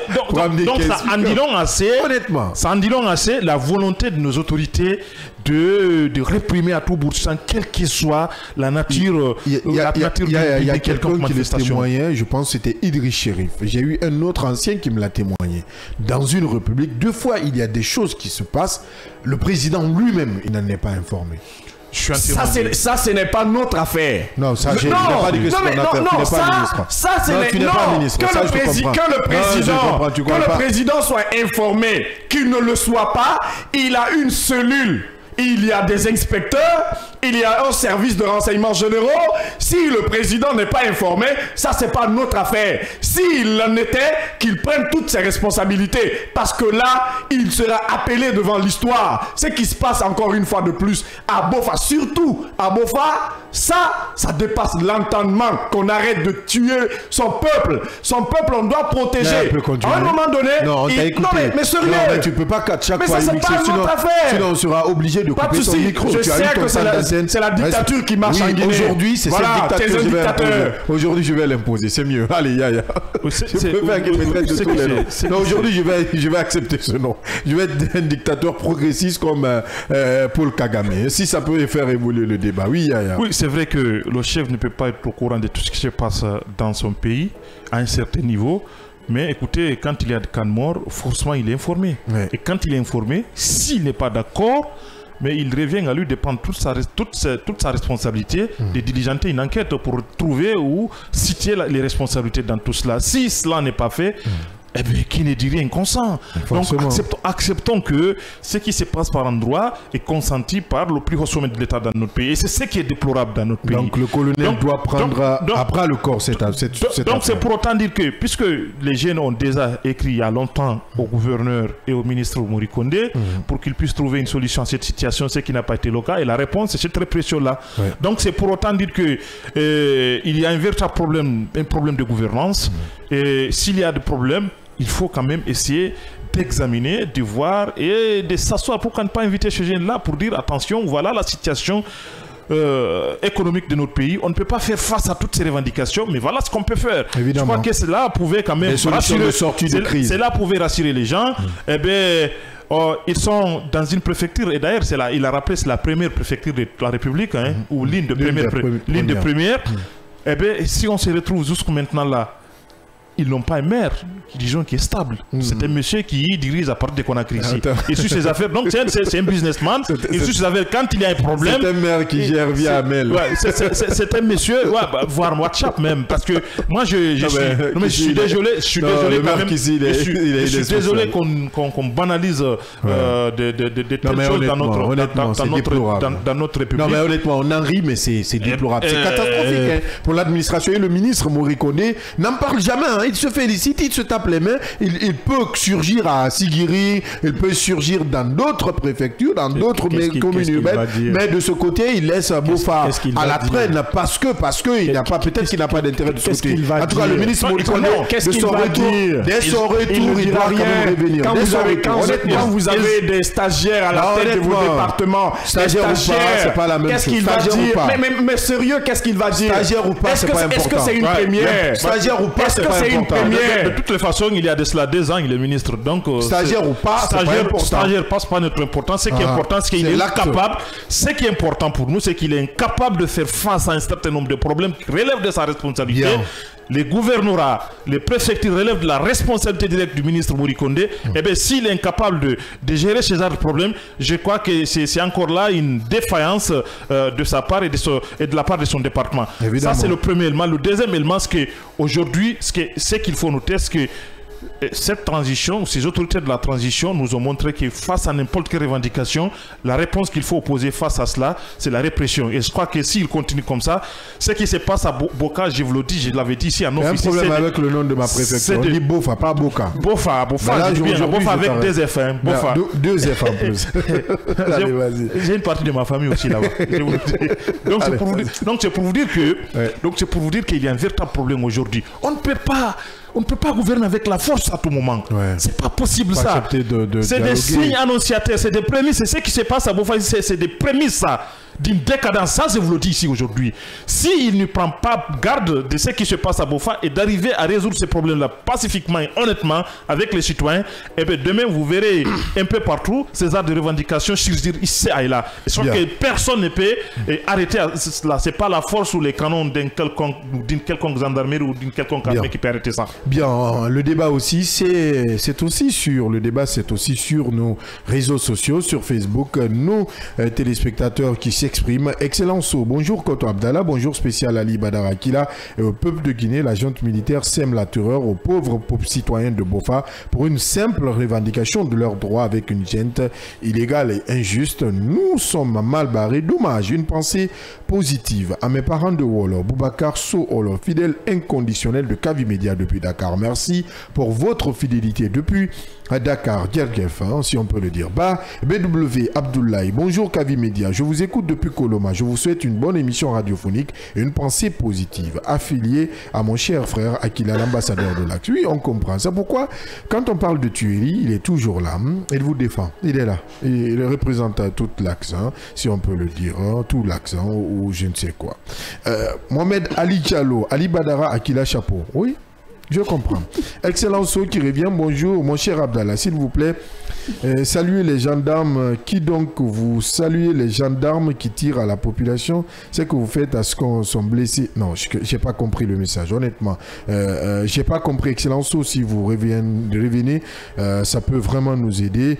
en dit long assez. Honnêtement. Ça en dit long assez la volonté de nos autorités de réprimer à tout bout de champ, quelle que soit la nature. Il y a quelqu'un qui le témoignait, je pense que c'était Idriss Chérif. J'ai eu un autre ancien qui me l'a témoigné. Dans une république, 2 fois, il y a des choses qui se passent. Le président lui-même, il n'en est pas informé. Ça, ce n'est pas notre affaire. Non, ça, je n'ai pas dit que c'est ton affaire. Tu n'es pas ministre. Ça, c'est non, pas ministre. Que le président soit informé, qu'il ne le soit pas, il a une cellule. Il y a des inspecteurs, il y a un service de renseignements généraux. Si le président n'est pas informé, ça c'est pas notre affaire. S'il en était, qu'il prenne toutes ses responsabilités. Parce que là, il sera appelé devant l'histoire. Ce qui se passe encore une fois de plus à Bofa, surtout à Bofa, ça dépasse l'entendement. Qu'on arrête de tuer son peuple. Son peuple, on doit protéger. À un moment donné, non, on t'a écouté. Non, mais sérieux. Non, mais tu peux pas chaque fois ça, mixer, sinon on sera obligé de couper ton micro. Je sais que c'est la dictature qui marche en Guinée. Aujourd'hui, c'est cette dictature. Aujourd'hui, je vais l'imposer. C'est mieux. Allez, Yaya. Je préfère qu'il me traite de tous les noms. Non, aujourd'hui, je vais accepter ce nom. Je vais être un dictateur progressiste comme Paul Kagame. Si ça peut faire évoluer le débat. Oui, Yaya. Oui, c'est vrai que le chef ne peut pas être au courant de tout ce qui se passe dans son pays à un certain niveau. Mais écoutez, quand il y a des cas de mort, forcément il est informé. Ouais. Et quand il est informé, s'il n'est pas d'accord, mais il revient à lui de prendre toute sa responsabilité, de diligenter une enquête pour trouver ou situer les responsabilités dans tout cela. Si cela n'est pas fait, eh bien, qui ne dit rien consent. Donc acceptons que ce qui se passe par endroit est consenti par le plus haut sommet de l'État dans notre pays. Et c'est ce qui est déplorable dans notre pays. Donc le colonel doit prendre à bras le corps cette donc c'est pour autant dire que, puisque les jeunes ont déjà écrit il y a longtemps au gouverneur et au ministre Mori Kondé pour qu'ils puissent trouver une solution à cette situation, ce qui n'a pas été le cas. Et la réponse, c'est cette répression-là. Ouais. Donc c'est pour autant dire que il y a un véritable problème, de gouvernance. Et s'il y a des problèmes, il faut quand même essayer d'examiner, de voir et de s'asseoir. Pourquoi ne pas inviter ces jeunes-là pour dire attention, voilà la situation économique de notre pays. On ne peut pas faire face à toutes ces revendications, mais voilà ce qu'on peut faire. Évidemment. Je crois que cela pouvait quand même rassurer les gens. Eh bien, ils sont dans une préfecture, et d'ailleurs, il a rappelé, c'est la première préfecture de la République, hein, ou l'une de première. Eh bien, si on se retrouve jusqu'à maintenant là, ils n'ont pas un maire, disons, qui est stable. C'est un monsieur qui dirige à partir de Conakry ici. Il suit ses affaires. Donc c'est un businessman. Il suit ses affaires. Quand il y a un problème... C'est un maire qui gère via mail. Ouais, c'est un monsieur, voire WhatsApp même. Parce que moi, je suis désolé. Je suis désolé quand même. Je suis désolé qu'on banalise de telles choses dans notre République. Non, mais honnêtement, on en rit, mais c'est déplorable. C'est catastrophique pour l'administration. Et le ministre Mori Kondé n'en parle jamais. Il se félicite, il se tape les mains. Il peut surgir à Sigiri, il peut surgir dans d'autres préfectures, dans d'autres communes urbaines. Mais de ce côté, il laisse Bofa à la traîne parce que il n'a pas, peut-être qu'il n'a pas d'intérêt de ce côté. En tout cas, le ministre Mori Kondé, dès son retour, il doit quand même revenir. Quand vous avez des stagiaires à la tête de vos départements, stagiaire ou pas, c'est pas la même chose. Qu'est-ce qu'il va dire? Mais sérieux, qu'est-ce qu'il va dire? Stagiaire ou pas, c'est pas important. Est-ce que c'est une première? Stagiaire ou pas, c'est pas important. De toutes les façons, il y a de cela 2 ans, il est ministre. Donc, stagiaire ou pas, stagiaire passe pas notre important. Ce qui est important, c'est qu'il est incapable. Ce qui est important pour nous, c'est qu'il est incapable de faire face à un certain nombre de problèmes qui relèvent de sa responsabilité. Les gouvernorats, les préfectures relèvent de la responsabilité directe du ministre Mori Kondé. Eh bien, s'il est incapable de gérer ces genres de problèmes, je crois que c'est encore là une défaillance de sa part et de la part de son département. Évidemment. Ça, c'est le premier élément. Le deuxième élément, c'est qu'aujourd'hui, ce qu'il faut noter, c'est que cette transition, ces autorités de la transition nous ont montré que face à n'importe quelle revendication, la réponse qu'il faut opposer face à cela, c'est la répression. Et je crois que s'il continue comme ça, ce qui se passe à Boka, je vous le dis, je l'avais dit ici à Nord. Il y a un problème avec le nom de ma préfecture. On dit Bofa, pas Boka. Bofa, Bofa avec 2 F. Hein. Bofa. 2 F en plus. Allez, vas-y. J'ai une partie de ma famille aussi là-bas. Donc c'est pour vous dire qu'il y a un véritable problème aujourd'hui. On ne peut pas gouverner avec la force à tout moment. C'est pas possible ça. C'est des signes annonciateurs, c'est des prémices. C'est ce qui se passe à Bofa, c'est des prémices ça. d'une décadence. Ça, je vous le dis ici aujourd'hui. S'il ne prend pas garde de ce qui se passe à Bofa et d'arriver à résoudre ces problèmes-là pacifiquement et honnêtement avec les citoyens, et bien demain, vous verrez un peu partout ces actes de revendication surgir ici et là. Sauf que personne ne peut arrêter cela. Ce n'est pas la force ou les canons d'une quelconque gendarmerie ou d'une quelconque armée qui peut arrêter ça. Bien, le débat aussi, c'est aussi sur nos réseaux sociaux, sur Facebook, nos téléspectateurs qui s'expriment. Excellence, bonjour Koto Abdallah, bonjour spécial Ali Badara Kila et au peuple de Guinée. La junte militaire sème la terreur aux pauvres citoyens de Bofa pour une simple revendication de leurs droits avec une junte illégale et injuste. Nous sommes mal barrés. Dommage, une pensée positive à mes parents de Wolo, Boubacar So Olo, fidèle inconditionnel de Kavi Media depuis Dakar. Merci pour votre fidélité depuis à Dakar, Djergef, hein, si on peut le dire. BW Abdoulaye, bonjour Kavi Media, je vous écoute depuis Koloma, je vous souhaite une bonne émission radiophonique et une pensée positive, affiliée à mon cher frère Akila, l'ambassadeur de l'Axe. Oui, on comprend. C'est pourquoi, quand on parle de tuerie, il est toujours là, il vous défend, il est là, il représente toute l'Axe, hein, si on peut le dire, hein, tout l'Axe, hein, ou je ne sais quoi. Mohamed Ali Diallo, Ali Badara Akila Chapeau, oui. Je comprends. Excellence qui revient. Bonjour, mon cher Abdallah, s'il vous plaît. Saluez les gendarmes. Qui donc vous saluez les gendarmes qui tirent à la population? C'est que vous faites à ce qu'on soit blessés. Non, je n'ai pas compris le message, honnêtement. Je n'ai pas compris. Excellence, si vous revenez, ça peut vraiment nous aider.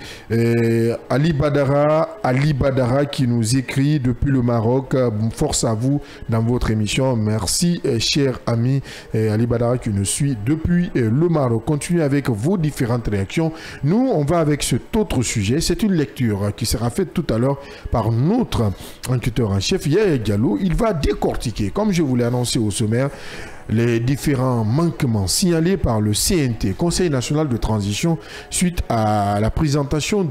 Ali Badara qui nous écrit depuis le Maroc. Force à vous dans votre émission. Merci, cher ami Ali Badara qui nous suit depuis le Maroc. Continuez avec vos différentes réactions. Nous, on va avec cet autre sujet. C'est une lecture qui sera faite tout à l'heure par notre enquêteur en chef, Yaya Diallo. Il va décortiquer, comme je vous l'ai annoncé au sommaire, les différents manquements signalés par le CNT, Conseil national de transition, suite à la présentation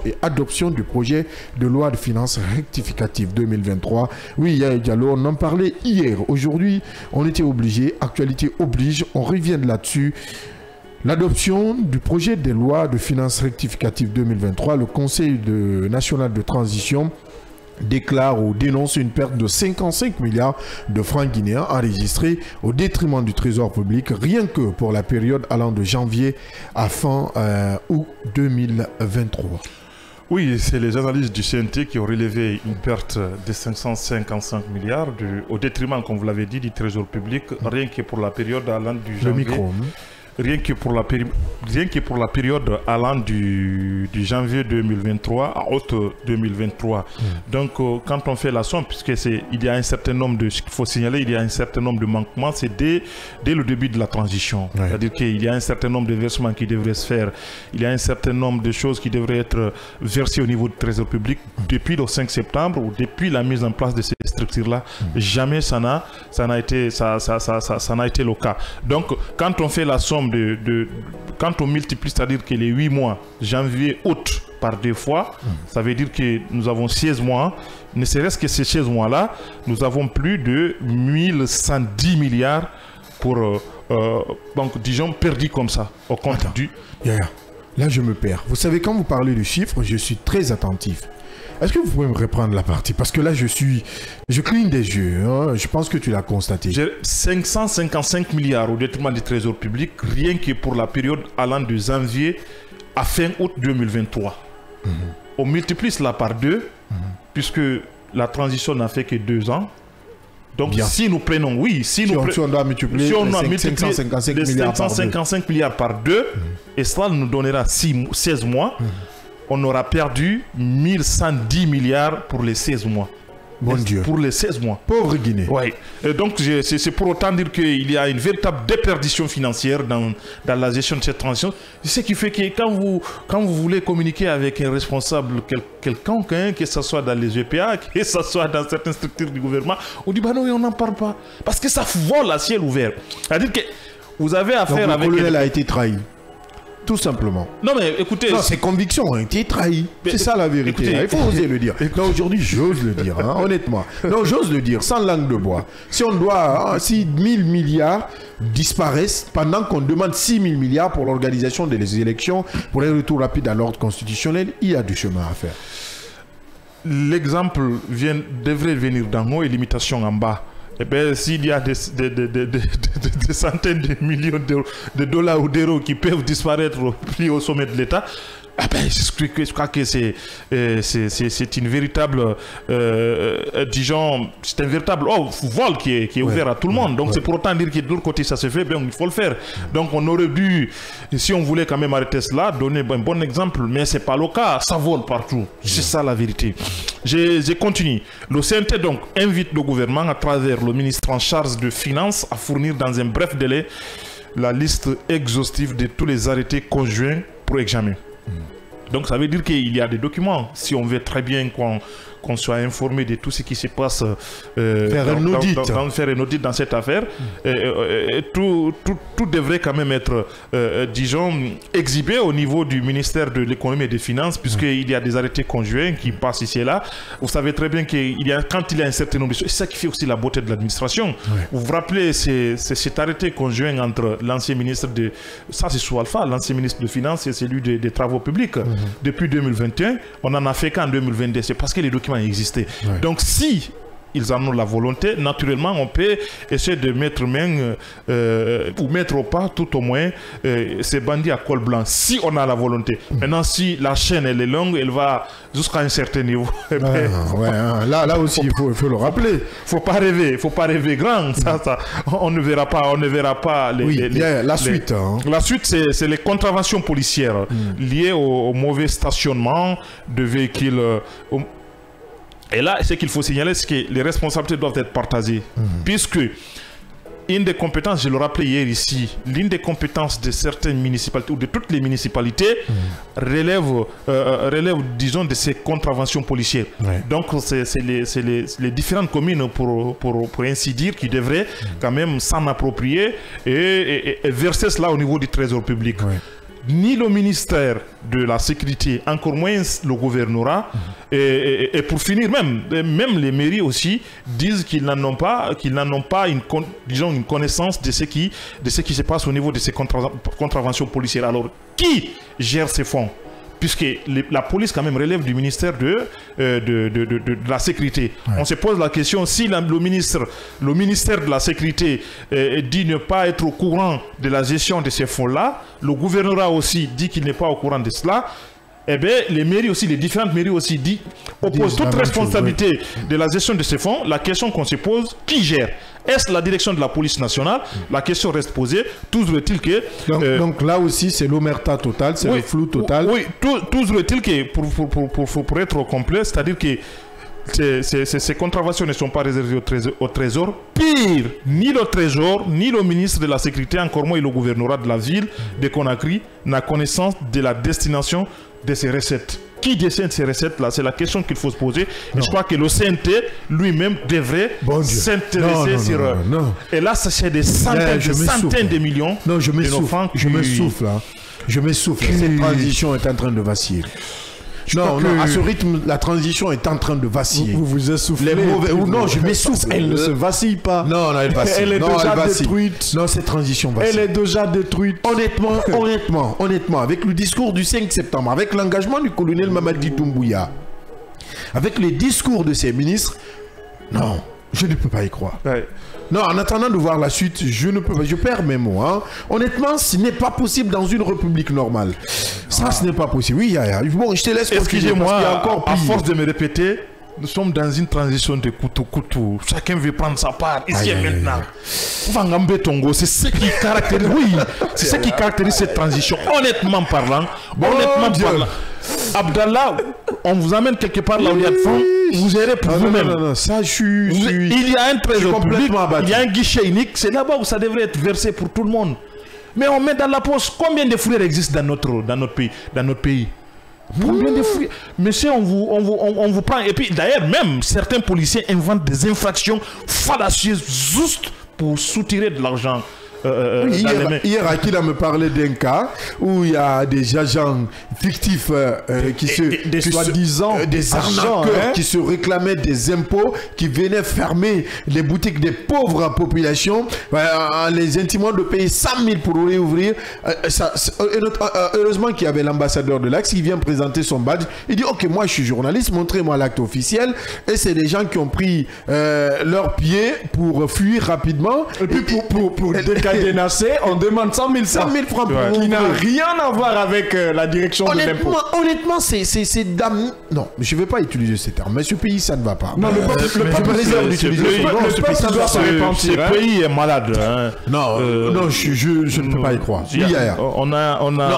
et adoption du projet de loi de finances rectificative 2023. Oui, Yaya Diallo, on en parlait hier. Aujourd'hui, on était obligé, actualité oblige, on revient là-dessus. L'adoption du projet de loi de finances rectificative 2023, le Conseil national de transition déclare ou dénonce une perte de 55 milliards de francs guinéens enregistrés au détriment du trésor public, rien que pour la période allant de janvier à fin août 2023. Oui, c'est les analyses du CNT qui ont relevé une perte de 555 milliards au détriment, comme vous l'avez dit, du trésor public, rien que pour la période allant du janvier. Rien que pour la période allant du janvier 2023 à août 2023. Donc, quand on fait la somme, il y a un certain nombre de... Il faut signaler, il y a un certain nombre de manquements, c'est dès le début de la transition. Ouais. C'est-à-dire qu'il y a un certain nombre de versements qui devraient se faire. Il y a un certain nombre de choses qui devraient être versées au niveau du trésor public depuis le 5 septembre ou depuis la mise en place de ces structures-là. Jamais ça n'a été le cas. Donc, quand on fait la somme quand on multiplie, c'est-à-dire que les 8 mois, janvier, août, par 2 fois, ça veut dire que nous avons 16 mois. Ne serait-ce que ces 16 mois-là, nous avons plus de 1110 milliards pour, donc, disons, perdus comme ça, au compte du... Là, je me perds. Vous savez, quand vous parlez de chiffres, je suis très attentif. Est-ce que vous pouvez me reprendre la partie? Parce que là, je cligne des yeux. Hein. Je pense que tu l'as constaté. J'ai 555 milliards au détriment du trésor public, rien que pour la période allant de janvier à fin août 2023. On multiplie cela par 2, puisque la transition n'a fait que 2 ans. Donc, si nous prenons, si on doit multiplier les 555 milliards par 2, et cela nous donnera 16 mois, on aura perdu 1110 milliards pour les 16 mois. Bon Dieu. Pour les 16 mois. Pauvre Guinée. Oui. Donc, c'est pour autant dire qu'il y a une véritable déperdition financière dans la gestion de cette transition. Ce qui fait que quand vous voulez communiquer avec un responsable quelconque, que ce soit dans les EPA, que ce soit dans certaines structures du gouvernement, on dit, bah non, on n'en parle pas. Parce que ça vole à ciel ouvert. C'est-à-dire que vous avez affaire avec... Le colonel a été trahi. Tout simplement. Non mais écoutez... Non, ses convictions ont été trahies. C'est ça la vérité. Écoutez, il faut oser le dire. Non, aujourd'hui, j'ose le dire, hein, honnêtement. Non, j'ose le dire, sans langue de bois. Si on doit... si 1000 milliards disparaissent pendant qu'on demande 6000 milliards pour l'organisation des élections, pour un retour rapide à l'ordre constitutionnel, il y a du chemin à faire. l'exemple devrait venir d'en haut et l'imitation en bas. Eh bien, s'il y a des centaines de millions de dollars ou d'euros qui peuvent disparaître au sommet de l'État, ah ben, je crois que c'est une véritable, disons, c'est un véritable vol qui est ouvert à tout le monde. Donc c'est pour autant dire que de l'autre côté ça se fait, bien il faut le faire. Donc on aurait dû, si on voulait quand même arrêter cela, donner un bon exemple, mais c'est pas le cas, ça vole partout. C'est ça la vérité. Je continue. Le CNT donc invite le gouvernement à travers le ministre en charge de Finances à fournir dans un bref délai la liste exhaustive de tous les arrêtés conjoints pour examen. Donc ça veut dire qu'il y a des documents. Si on veut très bien qu'on soit informé de tout ce qui se passe, faire un audit dans cette affaire, tout devrait quand même être, disons, exhibé au niveau du ministère de l'économie et des finances, puisqu'il y a des arrêtés conjoints qui passent ici et là. Vous savez très bien qu'il y a, quand il y a un certain nombre de choses, c'est ça qui fait aussi la beauté de l'administration. Vous vous rappelez, c'est cet arrêté conjoint entre l'ancien ministre de... Ça c'est sous Alpha, l'ancien ministre de Finances et celui des Travaux publics. Depuis 2021, on n'en a fait qu'en 2022. C'est parce que les documents existaient. Donc si ils en ont la volonté, naturellement on peut essayer de mettre main ou mettre au pas tout au moins ces bandits à col blanc, si on a la volonté. Maintenant si la chaîne elle est longue, elle va jusqu'à un certain niveau. Là aussi il faut le rappeler. Faut pas rêver grand. Ça, on ne verra pas la suite. La suite c'est les contraventions policières liées au mauvais stationnement de véhicules. Et là, ce qu'il faut signaler, c'est que les responsabilités doivent être partagées. Puisque une des compétences, je le rappelais hier ici, l'une des compétences de certaines municipalités, ou de toutes les municipalités, relève, disons, de ces contraventions policières. Donc, c'est les différentes communes, pour ainsi dire, qui devraient quand même s'en approprier et verser cela au niveau du trésor public. Ni le ministère de la Sécurité, encore moins le gouvernorat, et pour finir, même les mairies aussi disent qu'ils n'en ont pas une connaissance de ce qui se passe au niveau de ces contraventions policières. Alors, qui gère ces fonds? Puisque la police quand même relève du ministère de la Sécurité. On se pose la question, si le ministère de la Sécurité dit ne pas être au courant de la gestion de ces fonds-là, le gouvernorat aussi dit qu'il n'est pas au courant de cela, eh bien, les mairies aussi, les différentes mairies aussi opposent toute responsabilité de la gestion de ces fonds. La question qu'on se pose, qui gère? Est-ce la direction de la police nationale? La question reste posée. Toujours est-il que... Donc là aussi, c'est l'omerta totale, c'est le flou total. Oui, toujours est-il que, pour être au complet, c'est-à-dire que ces contraventions ne sont pas réservées au trésor. Pire, ni le trésor, ni le ministre de la Sécurité, encore moins le gouvernorat de la ville de Conakry, n'a connaissance de la destination de ces recettes. Qui décide ces recettes-là? C'est la question qu'il faut se poser. Et je crois que le CNT lui-même devrait s'intéresser sur... Et là, c'est des centaines de millions. Non, je m'essouffle. Cette transition est en train de vaciller. À ce rythme, la transition est en train de vaciller. Vous vous essoufflez. Non, je m'essouffle. Elle ne se vacille pas. Non, elle vacille. Elle est déjà détruite. Non, cette transition vacille. Elle est déjà détruite. Honnêtement, avec le discours du 5 septembre, avec l'engagement du colonel Mamadi Doumbouya, avec les discours de ses ministres, non, je ne peux pas y croire. Non, en attendant de voir la suite, je ne peux pas. Je perds mes mots. Honnêtement, ce n'est pas possible dans une république normale. Ça, ce n'est pas possible. Oui, bon, je te laisse. Excusez-moi, à force de me répéter, nous sommes dans une transition de couteau. Chacun veut prendre sa part. Ici et maintenant. C'est ce qui caractérise. Oui, c'est ce qui caractérise cette transition. Honnêtement parlant. Abdallah, on vous amène quelque part là où il y a de fond. Vous gérez pour vous-même. Non, ça, il y a un trésor public, il y a un guichet unique. C'est là-bas où ça devrait être versé pour tout le monde. Mais on met dans la poche. Combien de frères existent dans notre pays? Combien de frères? Monsieur, on vous prend. Et puis d'ailleurs, même certains policiers inventent des infractions fallacieuses juste pour soutirer de l'argent Hier, Akila me parlait d'un cas où il y a des agents fictifs des soi-disant des arnaqueurs qui se réclamaient des impôts, qui venaient fermer les boutiques des pauvres populations en les intimant de payer 100 000 pour réouvrir. Heureusement qu'il y avait l'ambassadeur de l'Axe qui vient présenter son badge. Il dit ok, moi je suis journaliste, montrez-moi l'acte officiel. Et c'est des gens qui ont pris leurs pieds pour fuir rapidement. Et puis pour décadenasser, on demande 100 000 francs qui n'a rien à voir avec la direction de l'impôt. Honnêtement, c'est dame. Non, je ne vais pas utiliser ces termes. Mais ce pays, ça ne va pas. Non, le peuple réserve d'utiliser ce pays. Ça doit se répentir. Ce pays est malade. Non, je ne peux pas y croire.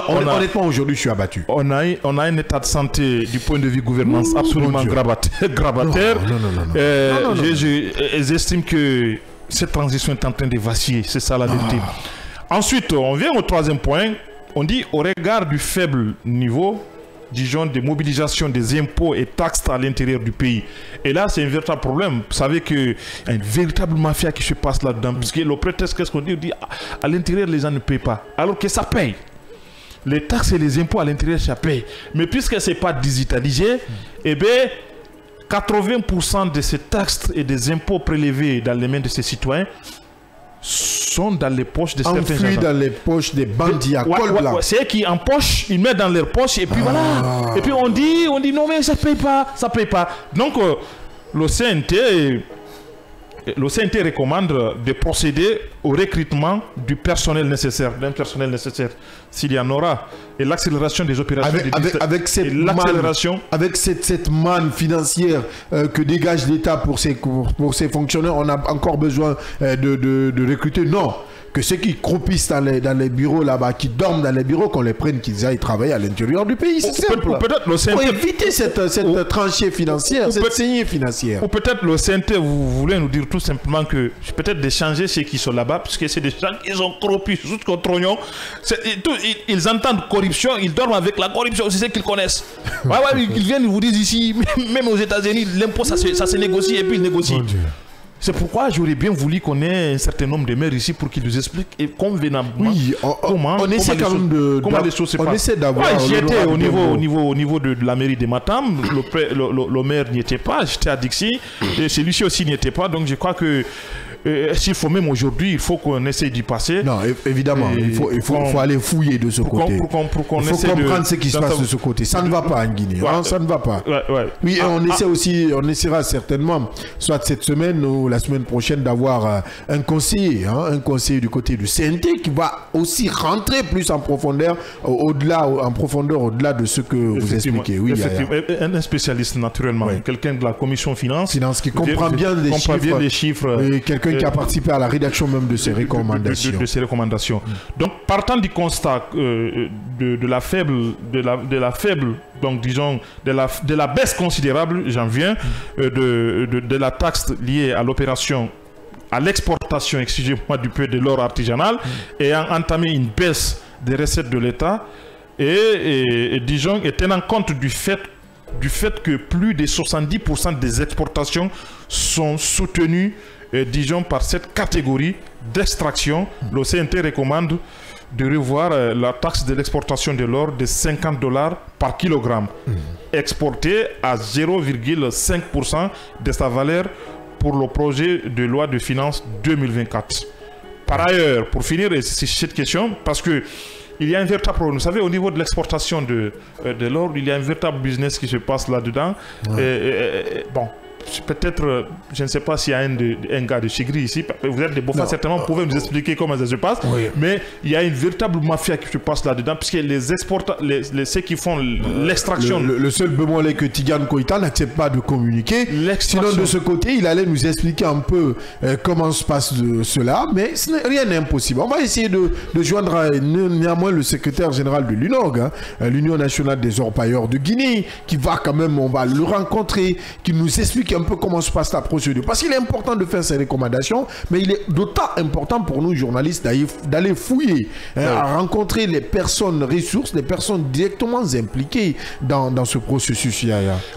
Honnêtement, aujourd'hui, je suis abattu. On a un état de santé du point de vue gouvernance absolument grabataire. J'estime que cette transition est en train de vaciller. C'est ça la vérité. Ensuite, on vient au troisième point. On dit au regard du faible niveau, disons, de mobilisation des impôts et taxes à l'intérieur du pays. Et là, c'est un véritable problème. Vous savez qu'il y a une véritable mafia qui se passe là-dedans. Parce que le prétexte, qu'est-ce qu'on dit? On dit à l'intérieur, les gens ne payent pas. Alors que ça paye. Les taxes et les impôts à l'intérieur, ça paye. Mais puisque ce n'est pas digitalisé, eh bien, 80% de ces taxes et des impôts prélevés dans les mains de ces citoyens sont dans les poches de certains gens. Enfouis dans les poches des bandits à col blanc. C'est eux qui empochent, ils mettent dans leurs poches et puis voilà. Et puis on dit non mais ça paye pas. Donc le CNT recommande de procéder au recrutement du personnel nécessaire, d'un personnel nécessaire, s'il y en aura, et l'accélération des opérations avec cette manne financière que dégage l'État pour ses fonctionnaires. On a encore besoin de recruter. Non, que ceux qui croupissent dans les bureaux là-bas, qui dorment dans les bureaux, qu'on les prenne, qu'ils aillent travailler à l'intérieur du pays. C'est simple. Pour éviter cette tranchée financière, cette saignée financière. Ou peut-être le CNT, vous voulez nous dire tout simplement que peut-être d'échanger ceux qui sont là-bas, parce que c'est des gens qui sont corrompus jusqu'au trognon. Ils entendent corruption, ils dorment avec la corruption, c'est ce qu'ils connaissent. Ils viennent, ils vous disent ici, même aux États-Unis, l'impôt ça se négocie et puis ils négocient. C'est pourquoi j'aurais bien voulu qu'on ait un certain nombre de maires ici pour qu'ils nous expliquent convenablement on essaie quand même comment les choses se passent. On essaie d'avoir. J'y étais au niveau de la mairie de Matam. Le maire n'y était pas. J'étais à Dixie. Et celui-ci aussi n'y était pas. Donc je crois que s'il faut même aujourd'hui, il faut qu'on essaie d'y passer. Non, évidemment, il faut aller fouiller de ce côté. Il faut comprendre ce qui se passe de ce côté. Ça ne va pas en Guinée. Ça ne va pas. Oui, on essaiera certainement, soit cette semaine ou la semaine prochaine, d'avoir un conseiller du côté du CNT qui va aussi rentrer plus en profondeur, au-delà de ce que vous expliquez. Oui, un spécialiste naturellement, quelqu'un de la commission finance qui comprend bien les chiffres, et quelqu'un qui a participé à la rédaction même de ces recommandations. Donc, partant du constat de la faible, donc disons de la baisse considérable, j'en viens, de la taxe liée à l'opération, à l'exportation, excusez-moi, du peu de l'or artisanal, ayant entamé une baisse des recettes de l'État et disons, et tenant compte du fait que plus de 70% des exportations sont soutenues disons par cette catégorie d'extraction. Le CNT recommande de revoir la taxe de l'exportation de l'or de $50 par kilogramme, exporté à 0,5% de sa valeur pour le projet de loi de finances 2024. Par ailleurs, pour finir cette question, parce que il y a un véritable problème. Vous savez, au niveau de l'exportation de l'or, il y a un véritable business qui se passe là-dedans. Bon, peut-être, je ne sais pas s'il y a un gars de Chigri ici, vous êtes des Bofa, certainement, vous pouvez nous expliquer comment ça se passe, mais il y a une véritable mafia qui se passe là-dedans, puisque ceux qui font l'extraction... Le seul bémol est que Tigane Koïta n'accepte pas de communiquer, sinon de ce côté, il allait nous expliquer un peu comment se passe cela, mais rien n'est impossible. On va essayer de joindre néanmoins le secrétaire général de l'UNOG, l'Union nationale des orpailleurs de Guinée, qui va quand même, on va le rencontrer, qui nous explique un peu comment se passe la procédure. Parce qu'il est important de faire ces recommandations, mais il est d'autant important pour nous, journalistes, d'aller fouiller, à rencontrer les personnes ressources, les personnes directement impliquées dans ce processus.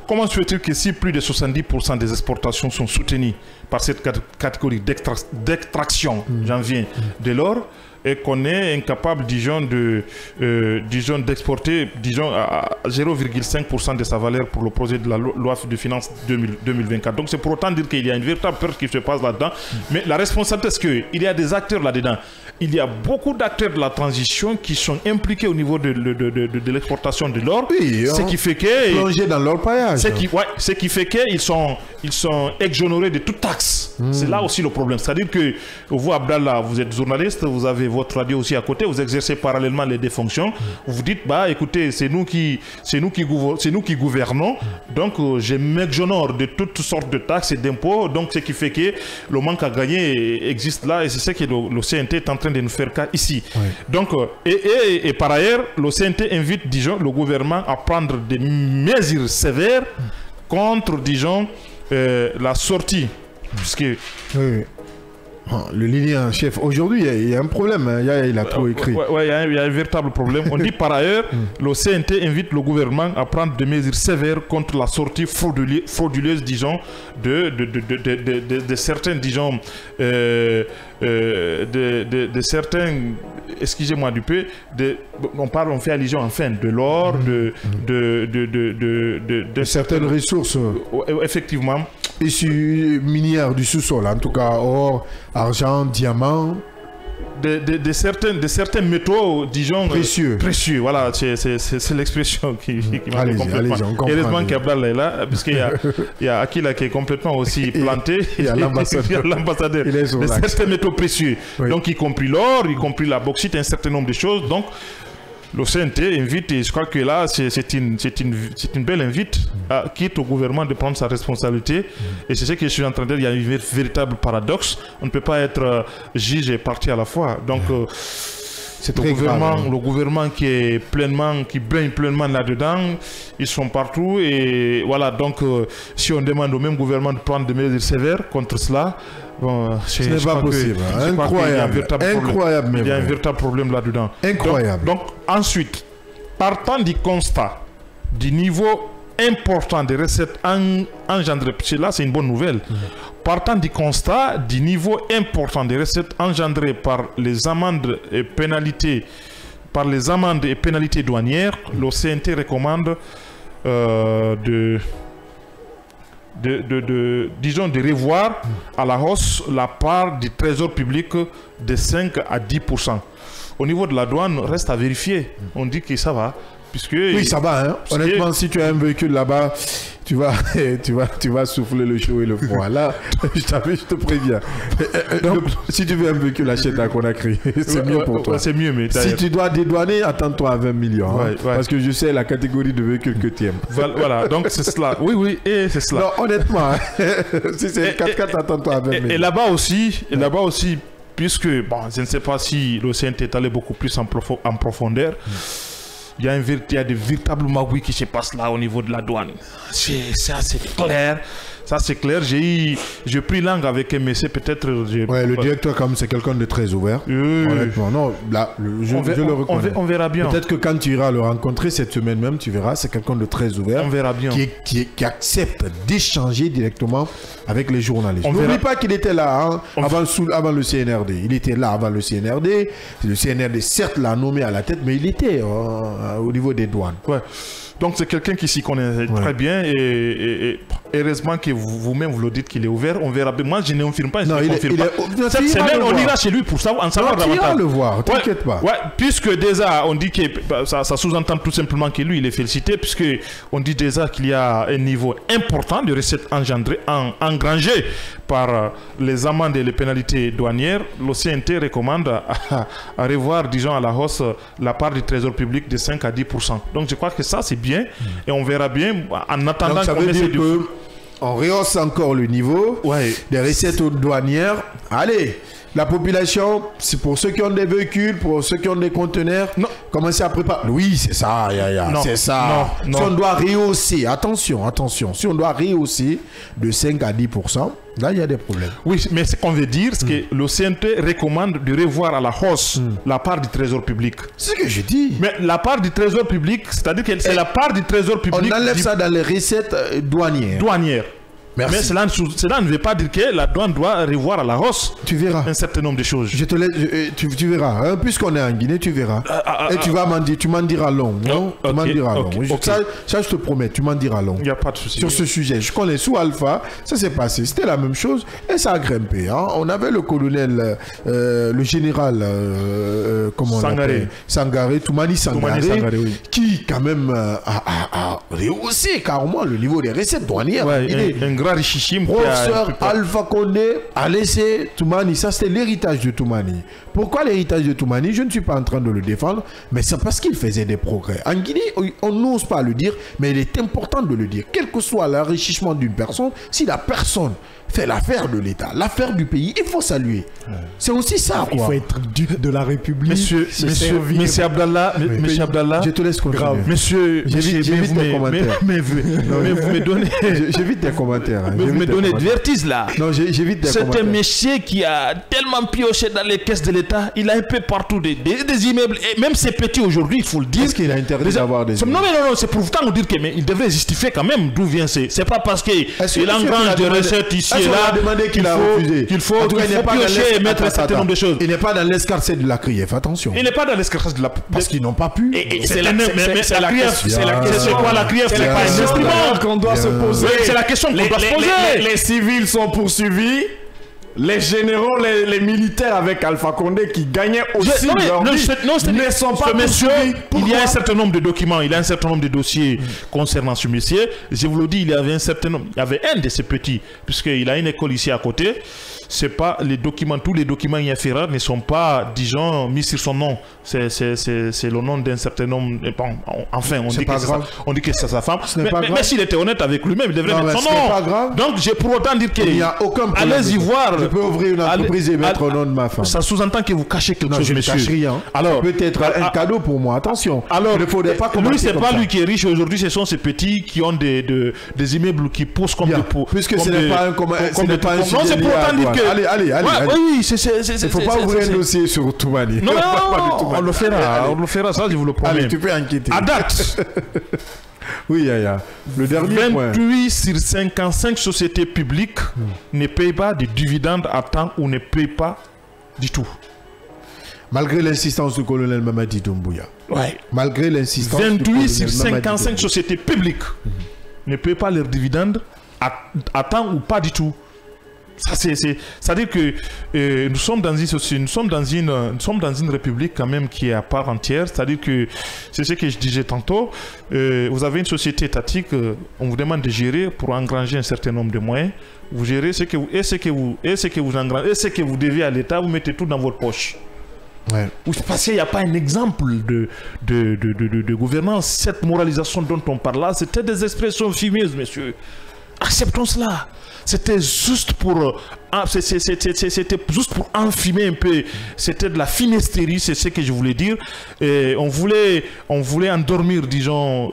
Comment se fait-il que si plus de 70% des exportations sont soutenues par cette catégorie d'extraction, j'en viens, dès lors, et qu'on est incapable, disons, d'exporter, disons, à 0,5% de sa valeur pour le projet de la loi de finances 2024. Donc c'est pour autant dire qu'il y a une véritable perte qui se passe là-dedans. Mais la responsabilité, c'est qu'il y a des acteurs là-dedans. Il y a beaucoup d'acteurs de la transition qui sont impliqués au niveau de l'exportation de l'or. Oui, ce qui fait que... plongés dans leur paillage. Ce qui fait qu'ils sont exonérés de toute taxe. C'est là aussi le problème. C'est-à-dire que vous, Abdallah, vous êtes journaliste, vous avez votre radio aussi à côté, vous exercez parallèlement les deux fonctions. Vous dites, bah écoutez, c'est nous qui gouvernons, donc je m'exonère de toutes sortes de taxes et d'impôts. Donc ce qui fait que le manque à gagner existe là, et c'est ce que le CNT est en train de nous faire cas ici. Oui. Donc, et par ailleurs, le CNT invite, disons, le gouvernement à prendre des mesures sévères contre, disons, la sortie. Puisque... Oui. Le lignant en chef, aujourd'hui, il y a un problème, hein. Il a trop écrit. Oui, il y a un véritable problème. On dit par ailleurs, le CNT invite le gouvernement à prendre des mesures sévères contre la sortie frauduleuse, disons, de certains, disons, de certains, excusez-moi du peu, on fait allusion enfin de l'or, de certaines ressources. Effectivement. Issues minières du sous-sol, en tout cas or, argent, diamant. De certains métaux, disons, précieux. Précieux, voilà, c'est l'expression qui m'a complètement. Heureusement qu'Abdallah est là, puisqu'il y a Akila qui est complètement aussi planté. Il y a l'ambassadeur. De certains métaux précieux. Oui. Donc, y compris l'or, y compris la bauxite, un certain nombre de choses. Donc, le CNT invite, et je crois que là, c'est une belle invite, quitte au gouvernement de prendre sa responsabilité. Et c'est ce que je suis en train de dire, il y a un véritable paradoxe. On ne peut pas être juge et parti à la fois. Donc, c'est le gouvernement qui baigne pleinement là-dedans. Ils sont partout. Et voilà, donc, si on demande au même gouvernement de prendre des mesures sévères contre cela, bon, ce n'est pas possible. Incroyable. Il y a un véritable problème là-dedans. Incroyable. Donc, ensuite, partant du constat du niveau important des recettes engendrées, là c'est une bonne nouvelle, partant du constat du niveau important des recettes engendrées par les amendes et pénalités, douanières, le CNT recommande disons de revoir à la hausse la part du trésor public de 5 à 10%. Au niveau de la douane, reste à vérifier. On dit que ça va. Oui, ça va. Hein? Honnêtement, si tu as un véhicule là-bas, tu vas souffler le chaud et le froid. Là, je te préviens. Donc, si tu veux un véhicule, achète à Conakry. C'est mieux pour toi. C'est mieux, mais si tu dois dédouaner, attends-toi à 20 millions. Hein, parce que je sais la catégorie de véhicules que tu aimes. Voilà, donc c'est cela. Oui, et c'est cela. Non, honnêtement, si c'est 4x4, attends-toi à 20 millions. Et là-bas aussi, puisque, bon, je ne sais pas si le CNT est allé beaucoup plus en profondeur, il y a des véritables magouilles qui se passent là au niveau de la douane. C'est assez clair. Ça, c'est clair. J'ai pris langue avec un monsieur, peut-être... Ouais, le directeur, comme c'est quelqu'un de très ouvert. Honnêtement, non, là, je le reconnais. On verra bien. Peut-être que quand tu iras le rencontrer cette semaine même, tu verras, c'est quelqu'un de très ouvert. On verra bien. Qui accepte d'échanger directement avec les journalistes. N'oublie pas qu'il était là avant le CNRD. Il était là avant le CNRD. Le CNRD, certes, l'a nommé à la tête, mais il était au niveau des douanes. Ouais. Donc c'est quelqu'un qui s'y connaît très bien et heureusement que vous-même vous le dites qu'il est ouvert. On verra. Moi je n'infirme pas. Cette semaine on ira chez lui pour en savoir davantage. Tu iras le voir, t'inquiète pas. Ouais, puisque déjà on dit que ça sous-entend tout simplement que lui il est félicité, puisque on dit déjà qu'il y a un niveau important de recettes engrangées par les amendes et les pénalités douanières. Le CNT recommande à revoir, disons, à la hausse la part du trésor public de 5 à 10%. Donc je crois que ça c'est bien. Et on verra bien en attendant. Donc ça veut dire que on rehausse encore le niveau des recettes douanières. Allez, La population, c'est pour ceux qui ont des véhicules, pour ceux qui ont des conteneurs, commencer à préparer. Oui, c'est ça, c'est ça. Si on doit rehausser, attention, si on doit rehausser de 5 à 10%, là, il y a des problèmes. Oui, mais ce qu'on veut dire, c'est que le CNT recommande de revoir à la hausse la part du trésor public. C'est ce que je dis. Mais la part du trésor public, c'est-à-dire que c'est la part du trésor public... On enlève ça dans les recettes douanières. Merci. Mais cela ne veut pas dire que la douane doit revoir à la hausse un certain nombre de choses. Je te laisse, tu verras. Hein, puisqu'on est en Guinée, tu verras. Et tu m'en diras long. Non, tu m'en diras long. Ça, je te promets, tu m'en diras long. Il n'y a pas de souci. Sur ce sujet, je connais sous Alpha, ça s'est passé. C'était la même chose et ça a grimpé. Hein. On avait le colonel, le général, comment on l'appelle, Sangaré, Toumani Sangaré, oui, qui quand même a rehaussé carrément le niveau des recettes douanières. Ouais, un grand richissime. Professeur Alpha Condé a laissé Toumani. Ça, c'était l'héritage de Toumani. Pourquoi l'héritage de Toumani? Je ne suis pas en train de le défendre, mais c'est parce qu'il faisait des progrès. En Guinée, on n'ose pas le dire, mais il est important de le dire. Quel que soit l'enrichissement d'une personne, si la personne fait l'affaire de l'État, l'affaire du pays, il faut saluer. C'est aussi ça, quoi. Il faut être duc de la République. Monsieur Abdallah, je te laisse continuer. J'évite tes commentaires. Mais vous me donnez... J'évite tes commentaires. Mais vous me donnez de vertige, là. Non, j'évite tes commentaires. C'est un monsieur qui a tellement pioché dans les caisses de l'État. Il a un peu partout des immeubles. Et même ces petits aujourd'hui, il faut le dire. Est-ce qu'il a interdit d'avoir des immeubles? Non, c'est pour vous dire qu'il devrait justifier quand même d'où vient c'est. C'est pas parce qu'il engrange des recettes ici et là qu'il faut piocher et mettre un certain nombre de choses. Il n'est pas dans l'escarcelle de la CRIEF, attention. Il n'est pas dans l'escarcelle de la... Parce qu'ils n'ont pas pu. C'est la CRIEF. C'est quoi la CRIEF? C'est pas un instrument qu'on doit se poser. C'est la question qu'on doit se poser. Les civils sont poursuivis. Les généraux, les militaires avec Alpha Condé qui gagnaient aussi leur vie ne sont pas poursuivis. Il y a un certain nombre de documents, il y a un certain nombre de dossiers concernant ce monsieur. Je vous le dis, il y avait un certain nombre, il y avait un de ces petits, puisqu'il a une école ici à côté. C'est pas les documents, tous les documents IFRA ne sont pas, disons, mis sur son nom. C'est le nom d'un certain nombre. Bon, enfin, on dit que c'est sa femme. Mais s'il était honnête avec lui-même, il devrait mettre son nom. Pas grave. Donc, j'ai pour autant dire qu'il n'y a aucun problème. Allez-y voir. Je peux ouvrir une entreprise et mettre le nom de ma femme. Ça sous-entend que vous cachez quelque chose, monsieur. Je ne cache rien. Alors, peut-être un cadeau pour moi. Attention. Alors, il ne faudrait pas commencer. Lui, c'est pas lui qui est riche aujourd'hui. Ce sont ces petits qui ont des immeubles qui poussent comme des pots. Puisque ce n'est pas un sujet. Non, c'est pour autant dire que. Allez. Oui, il ne faut pas ouvrir un dossier sur Toumani. Non, on le fera, ça, je vous le promets. Allez, tu peux enquêter. À date. Oui, Yaya. Le dernier 28 point. sur 55 sociétés publiques ne payent pas de dividendes à temps ou ne payent pas du tout. Malgré l'insistance du colonel Mamadi Doumbouya. Ouais. Malgré l'insistance 28 sur 55 sociétés publiques ne payent pas leurs dividendes à temps ou pas du tout. C'est-à-dire que nous sommes dans une république quand même qui est à part entière. C'est-à-dire que c'est ce que je disais tantôt. Vous avez une société étatique, on vous demande de gérer pour engranger un certain nombre de moyens. Vous gérez ce que vous engrangez, et ce que vous devez à l'État, vous mettez tout dans votre poche. Ouais. Parce qu'il n'y a pas un exemple de gouvernance. Cette moralisation dont on parle là, c'était des expressions fumeuses, messieurs. Acceptons cela. C'était juste pour enfumer un peu. C'était de la finesterie, c'est ce que je voulais dire. Et on voulait endormir, disons,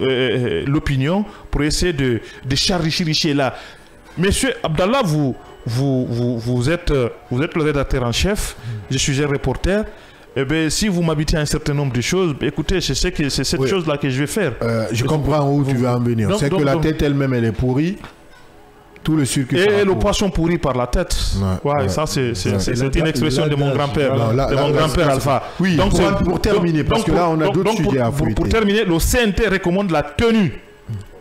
l'opinion pour essayer de charricher là. Monsieur Abdallah, vous êtes le rédacteur en chef. Je suis un reporter. Eh bien, si vous m'habitez à un certain nombre de choses, écoutez, je sais que c'est cette chose-là que je vais faire. Je comprends où tu veux en venir. C'est que la tête elle-même, elle est pourrie. Tout le circuit. Et le poisson pourri par la tête. Ouais. Ça, c'est une expression de mon grand-père. De mon grand-père Alpha. Oui, donc pour terminer, parce que là, on a d'autres sujets à fouiller. Pour terminer, le CNT recommande la tenue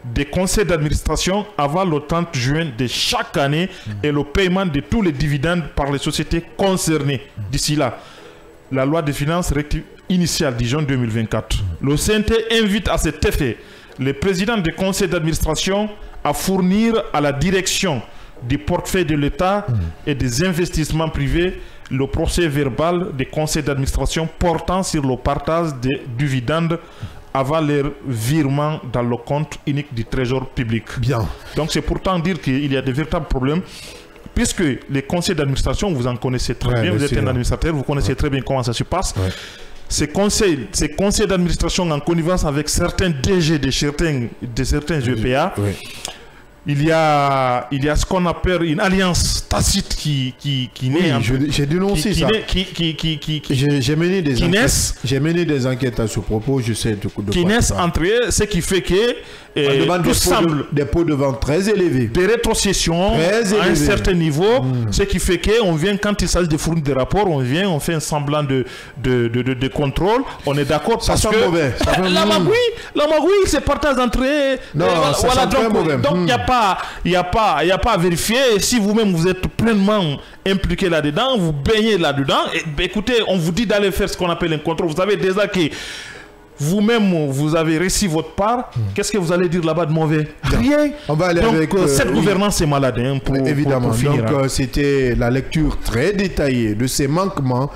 des conseils d'administration avant le 30 juin de chaque année et le paiement de tous les dividendes par les sociétés concernées. D'ici là, la loi des finances initiale, disons 2024. Le CNT invite à cet effet les présidents des conseils d'administration à fournir à la direction du portefeuille de l'État et des investissements privés le procès verbal des conseils d'administration portant sur le partage des dividendes avant leur virement dans le compte unique du trésor public. Bien. Donc c'est pourtant dire qu'il y a de véritables problèmes puisque les conseils d'administration, vous en connaissez très bien, vous êtes un administrateur, vous connaissez très bien comment ça se passe. Ces conseils d'administration en connivence avec certains DG de certains EPA, il y a ce qu'on appelle une alliance tacite qui naît. J'ai dénoncé ça. J'ai mené des enquêtes. J'ai mené des enquêtes à ce propos. Je sais de qui naissent entre eux, ce qui fait que tout semble des pots de vente très élevés, des rétrocessions à un certain niveau, ce qui fait qu'on vient, quand il s'agit de fournir des rapports, on fait un semblant de contrôle. On est d'accord parce que mauvais. La magouille se partage entre eux. Non, voilà, donc il n'y a pas à vérifier. Et si vous-même vous êtes pleinement impliqué là-dedans, vous baignez là-dedans, écoutez, on vous dit d'aller faire ce qu'on appelle un contrôle. Vous savez déjà que vous-même, vous avez réussi votre part. Qu'est-ce que vous allez dire là-bas de mauvais? Rien. On va aller avec cette gouvernance est malade. Évidemment. Pour finir, donc, c'était la lecture très détaillée de ces manquements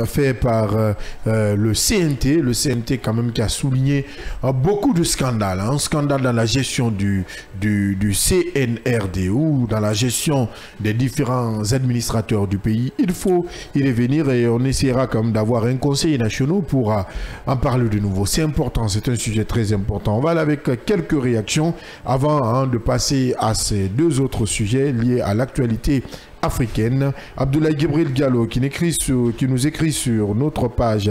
faits par le CNT. Le CNT, quand même, qui a souligné beaucoup de scandales. Un scandale dans la gestion du CNRD ou dans la gestion des différents administrateurs du pays. Il faut y revenir et on essaiera quand même d'avoir un conseil national pour en parler de nouveau. C'est important, c'est un sujet très important. On va aller avec quelques réactions avant de passer à ces deux autres sujets liés à l'actualité africaine. Abdoulaye Gibril Diallo qui nous écrit sur notre page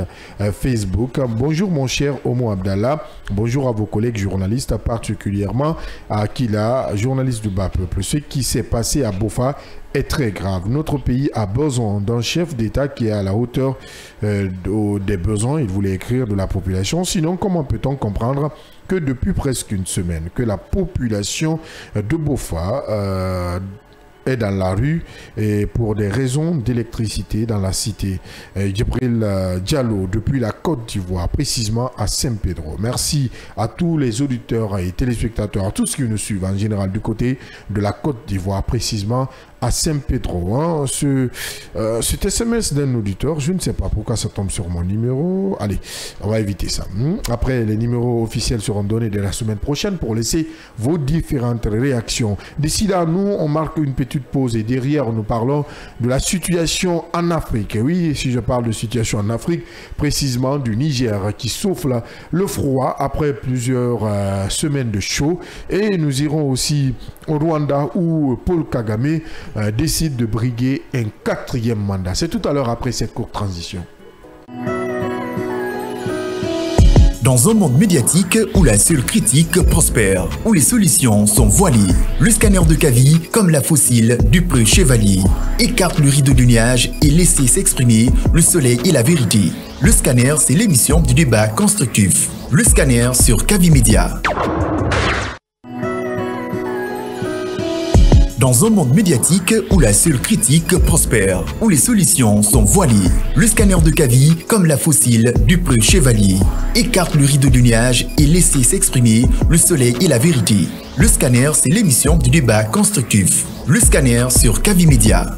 Facebook. Bonjour mon cher Omo Abdallah. Bonjour à vos collègues journalistes, particulièrement à Akila, journaliste du bas peuple. Ce qui s'est passé à Bofa est très grave. Notre pays a besoin d'un chef d'État qui est à la hauteur des besoins, il voulait écrire, de la population. Sinon, comment peut-on comprendre que depuis presque une semaine, que la population de Bofa est dans la rue et pour des raisons d'électricité dans la cité? Djibril Diallo depuis la Côte d'Ivoire, précisément à Saint-Pedro. Merci à tous les auditeurs et téléspectateurs, à tous ceux qui nous suivent en général du côté de la Côte d'Ivoire, précisément à Saint-Pedro. Cet SMS d'un auditeur, je ne sais pas pourquoi ça tombe sur mon numéro. Allez, on va éviter ça. Après, les numéros officiels seront donnés dès la semaine prochaine pour laisser vos différentes réactions. D'ici là, nous, on marque une petite pause et derrière, nous parlons de la situation en Afrique. Et oui, si je parle de situation en Afrique, précisément du Niger qui souffle le froid après plusieurs semaines de chaud. Et nous irons aussi au Rwanda où Paul Kagame décide de briguer un 4e mandat. C'est tout à l'heure après cette courte transition. Dans un monde médiatique où la seule critique prospère, où les solutions sont voilées, le scanner de Kavi, comme la fossile du preux chevalier, écarte le rideau du nuage et laisse s'exprimer le soleil et la vérité. Le scanner, c'est l'émission du débat constructif. Le scanner sur Kavi Média. Dans un monde médiatique où la seule critique prospère, où les solutions sont voilées, le scanner de Kavi, comme la fossile du preux chevalier, écarte le rideau du nuage et laisse s'exprimer le soleil et la vérité. Le scanner, c'est l'émission du débat constructif. Le scanner sur Kavi Média.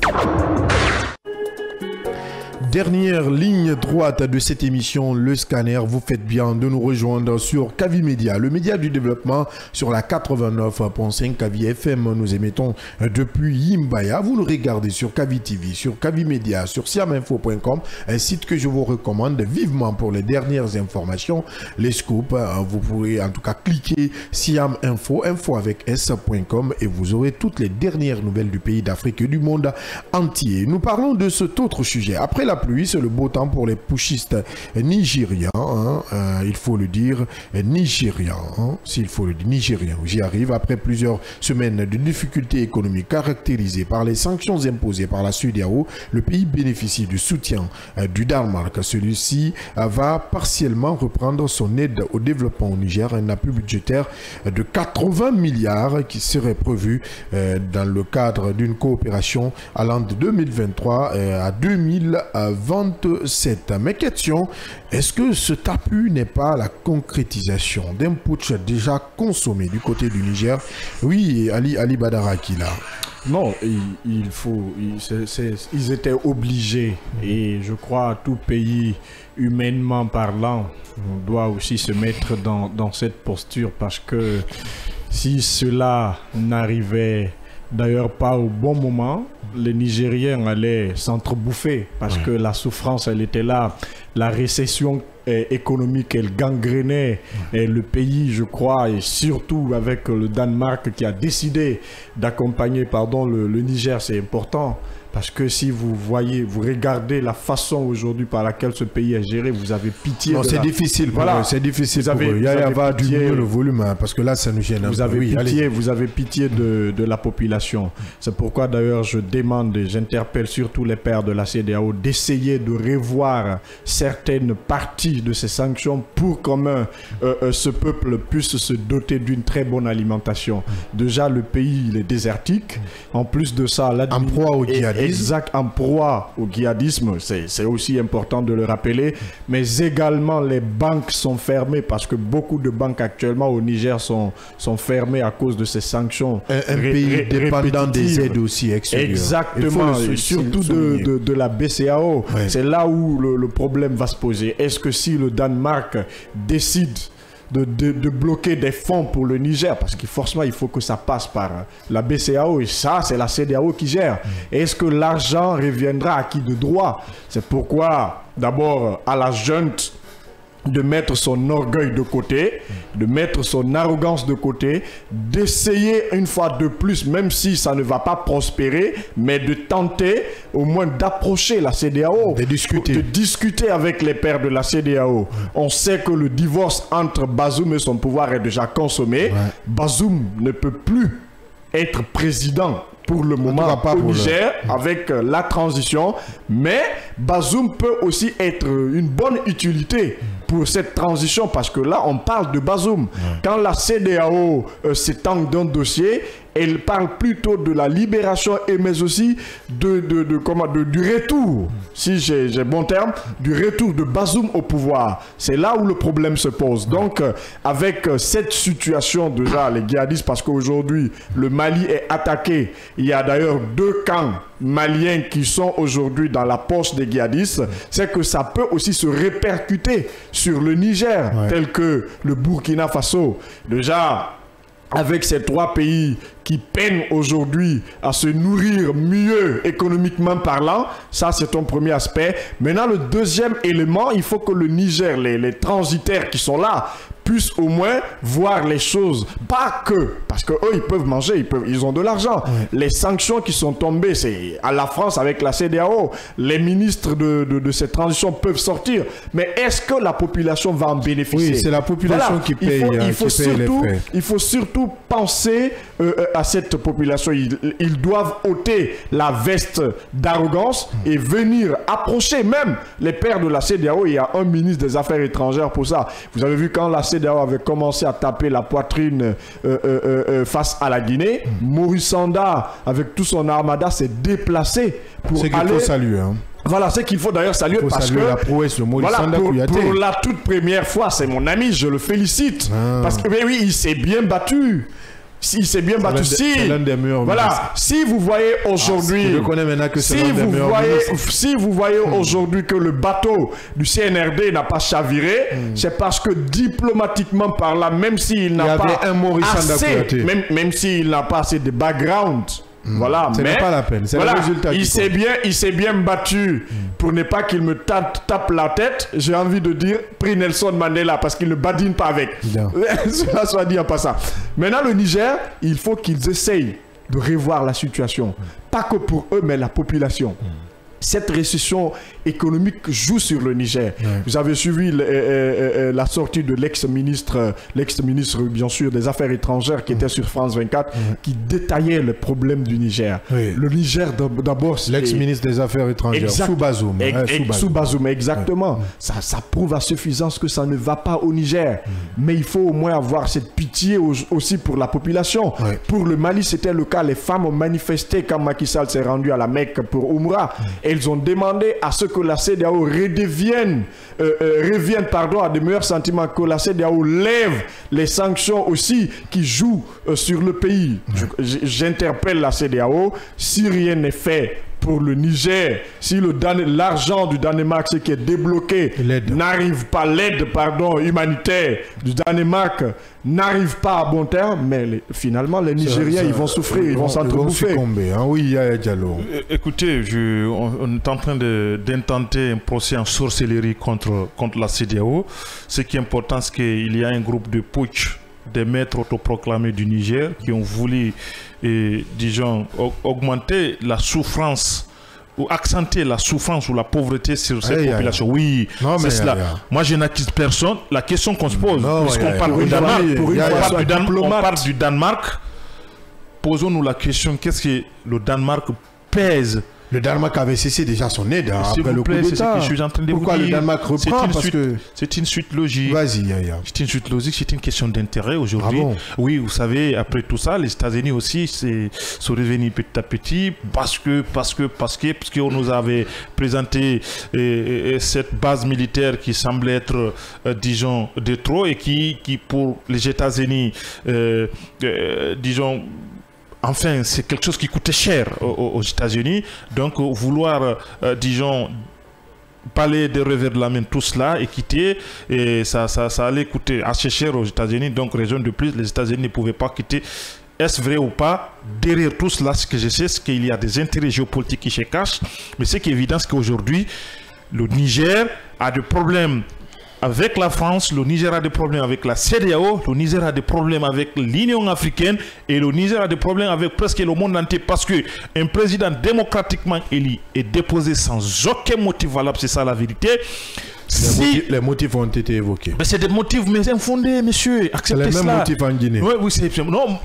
Dernière ligne droite de cette émission, le scanner. Vous faites bien de nous rejoindre sur Kavi Média, le média du développement sur la 89.5 Kavi FM. Nous émettons depuis Yimbaya. Vous nous regardez sur Kavi TV, sur Kavi Média, sur siaminfo.com, un site que je vous recommande vivement pour les dernières informations, les scoops. Vous pourrez en tout cas cliquer Siam Info, info avec s.com et vous aurez toutes les dernières nouvelles du pays, d'Afrique et du monde entier. Nous parlons de cet autre sujet. Après la pluie, c'est le beau temps pour les pushistes nigérians, il faut le dire, nigérians, s'il faut le dire, nigérians. J'y arrive. Après plusieurs semaines de difficultés économiques caractérisées par les sanctions imposées par la CEDEAO, le pays bénéficie du soutien du Danemark. Celui-ci va partiellement reprendre son aide au développement au Niger, un appui budgétaire de 80 milliards qui serait prévu dans le cadre d'une coopération allant de 2023 à 2027. Mais question, est-ce que cet appui n'est pas la concrétisation d'un putsch déjà consommé du côté du Niger? Oui, Ali Badara qui l'a. Non, ils étaient obligés et je crois tout pays humainement parlant doit aussi se mettre dans cette posture parce que si cela n'arrivait d'ailleurs pas au bon moment. Les Nigériens allaient s'entrebouffer parce que la souffrance, elle était là. La récession économique, elle gangrénait le pays, je crois, et surtout avec le Danemark qui a décidé d'accompagner le Niger, c'est important. Parce que si vous voyez, vous regardez la façon aujourd'hui par laquelle ce pays est géré, vous avez pitié. Non, c'est difficile. Voilà, c'est difficile. Il y a du le volume, hein, parce que là, ça nous gêne. Vous avez pitié de la population. C'est pourquoi d'ailleurs je demande, j'interpelle surtout les pères de la CEDEAO d'essayer de revoir certaines parties de ces sanctions pour que ce peuple puisse se doter d'une très bonne alimentation. Déjà, le pays il est désertique. En plus de ça, en proie au djihadisme. Exact, en proie au djihadisme, c'est aussi important de le rappeler. Mais également, les banques sont fermées parce que beaucoup de banques actuellement au Niger sont fermées à cause de ces sanctions. Un pays dépendant des aides aussi extérieures. Exactement, et surtout de la BCAO. Ouais. C'est là où le problème va se poser. Est-ce que si le Danemark décide de bloquer des fonds pour le Niger, parce que forcément il faut que ça passe par la BCAO, et ça c'est la CEDEAO qui gère. Est-ce que l'argent reviendra à qui de droit? C'est pourquoi d'abord à la junte de mettre son orgueil de côté, de mettre son arrogance de côté, d'essayer une fois de plus, même si ça ne va pas prospérer, mais de tenter au moins d'approcher la CEDEAO, de discuter avec les pères de la CEDEAO. On sait que le divorce entre Bazoum et son pouvoir est déjà consommé. Bazoum ne peut plus être président pour le moment au Niger avec la transition, mais Bazoum peut aussi être une bonne utilité pour cette transition, parce que là on parle de Bazoum. Quand la CEDEAO s'étend d'un dossier, elle parle plutôt de la libération, et mais aussi du retour, si j'ai bon terme, du retour de Bazoum au pouvoir. C'est là où le problème se pose. Donc avec cette situation déjà, les djihadistes, parce qu'aujourd'hui le Mali est attaqué, il y a d'ailleurs 2 camps maliens qui sont aujourd'hui dans la poche des djihadistes, c'est que ça peut aussi se répercuter sur le Niger, tel que le Burkina Faso. Déjà, avec ces 3 pays qui peinent aujourd'hui à se nourrir mieux économiquement parlant, ça c'est ton premier aspect. Maintenant, le deuxième élément, il faut que le Niger, les transitaires qui sont là, puissent au moins voir les choses. Pas que, parce qu'eux ils peuvent manger, ils ont de l'argent. Les sanctions qui sont tombées, c'est à la France avec la CEDEAO, les ministres de cette transition peuvent sortir. Mais est-ce que la population va en bénéficier? Oui, c'est la population qui paye. Il faut surtout penser à cette population. Ils doivent ôter la veste d'arrogance et venir approcher même les pères de la CEDEAO. Il y a un ministre des Affaires étrangères pour ça. Vous avez vu quand la CEDEAO avait commencé à taper la poitrine face à la Guinée, Maurice Sanda, avec tout son armada, s'est déplacé pour aller... C'est qu'il faut saluer. Hein. Voilà, c'est qu'il faut d'ailleurs saluer, parce que la prouesse de Maurice Sanda pour la toute première fois, c'est mon ami, je le félicite. Parce que oui, il s'est bien battu. Il s'est bien battu. Si vous voyez aujourd'hui, si vous voyez aujourd'hui que le bateau du CNRD n'a pas chaviré, c'est parce que diplomatiquement parlant, même s'il n'a pas assez de background, voilà, mais pas la peine. C'est le résultat. Il s'est bien battu pour ne pas qu'il me tape la tête. J'ai envie de dire, pris Nelson Mandela, parce qu'il ne badine pas avec. Cela soit dit en passant. Maintenant, le Niger, il faut qu'ils essayent de revoir la situation. Pas que pour eux, mais la population. Cette récession économique joue sur le Niger. Vous avez suivi la sortie de l'ex-ministre bien sûr des Affaires étrangères qui était sur France 24, qui détaillait le problème du Niger. Le Niger d'abord... L'ex-ministre des Affaires étrangères, sous Bazoum. Sous Bazoum, exactement. Ça prouve à suffisance que ça ne va pas au Niger. Mais il faut au moins avoir cette pitié aussi pour la population. Pour le Mali, c'était le cas. Les femmes ont manifesté quand Macky Sall s'est rendu à la Mecque pour Oumra. Elles ont demandé à ce que la CEDEAO revienne à de meilleurs sentiments, que la CEDEAO lève les sanctions aussi qui jouent sur le pays. J'interpelle la CEDEAO, si rien n'est fait pour le Niger, si l'argent du Danemark, ce qui est débloqué, n'arrive pas, l'aide humanitaire du Danemark n'arrive pas à bon terme, mais finalement les Nigériens ils vont souffrir, ils vont s'entrebouffer. Oui, Yaya Diallo. Écoutez, on est en train d'intenter un procès en sorcellerie contre la CEDEAO. Ce qui est important, c'est qu'il y a un groupe de putsch des maîtres autoproclamés du Niger qui ont voulu, disons, augmenter la souffrance ou accentuer la souffrance ou la pauvreté sur cette population. Oui, c'est cela. Moi, je n'accuse personne. La question qu'on se pose, puisqu'on parle du Danemark, on parle du Danemark, posons-nous la question, qu'est-ce que le Danemark pèse? Le Danemark avait cessé déjà son aide après le coup d'État. Pourquoi le Danemark reprend? C'est une suite logique. Vas-y, Yaya. C'est une suite logique, c'est une question d'intérêt aujourd'hui. Ah bon? Oui, vous savez, après tout ça, les États-Unis aussi sont revenus petit à petit parce qu'on nous avait présenté cette base militaire qui semblait être, disons, de trop et qui pour les États-Unis, disons, enfin, c'est quelque chose qui coûtait cher aux États-Unis. Donc, vouloir, disons, parler de revers de la main tout cela et quitter, et ça allait coûter assez cher aux États-Unis. Donc, raison de plus, les États-Unis ne pouvaient pas quitter. Est-ce vrai ou pas? Derrière tout cela, ce que je sais, c'est qu'il y a des intérêts géopolitiques qui se cachent. Mais ce qui est évident, c'est qu'aujourd'hui, le Niger a des problèmes avec la France, le Niger a des problèmes avec la CEDEAO, le Niger a des problèmes avec l'Union africaine et le Niger a des problèmes avec presque le monde entier parce qu'un président démocratiquement élu est déposé sans aucun motif valable, c'est ça la vérité. Les motifs ont été évoqués. Mais c'est des motifs mais infondés, monsieur. Acceptez cela. C'est les mêmes motifs en Guinée. Oui, c'est non,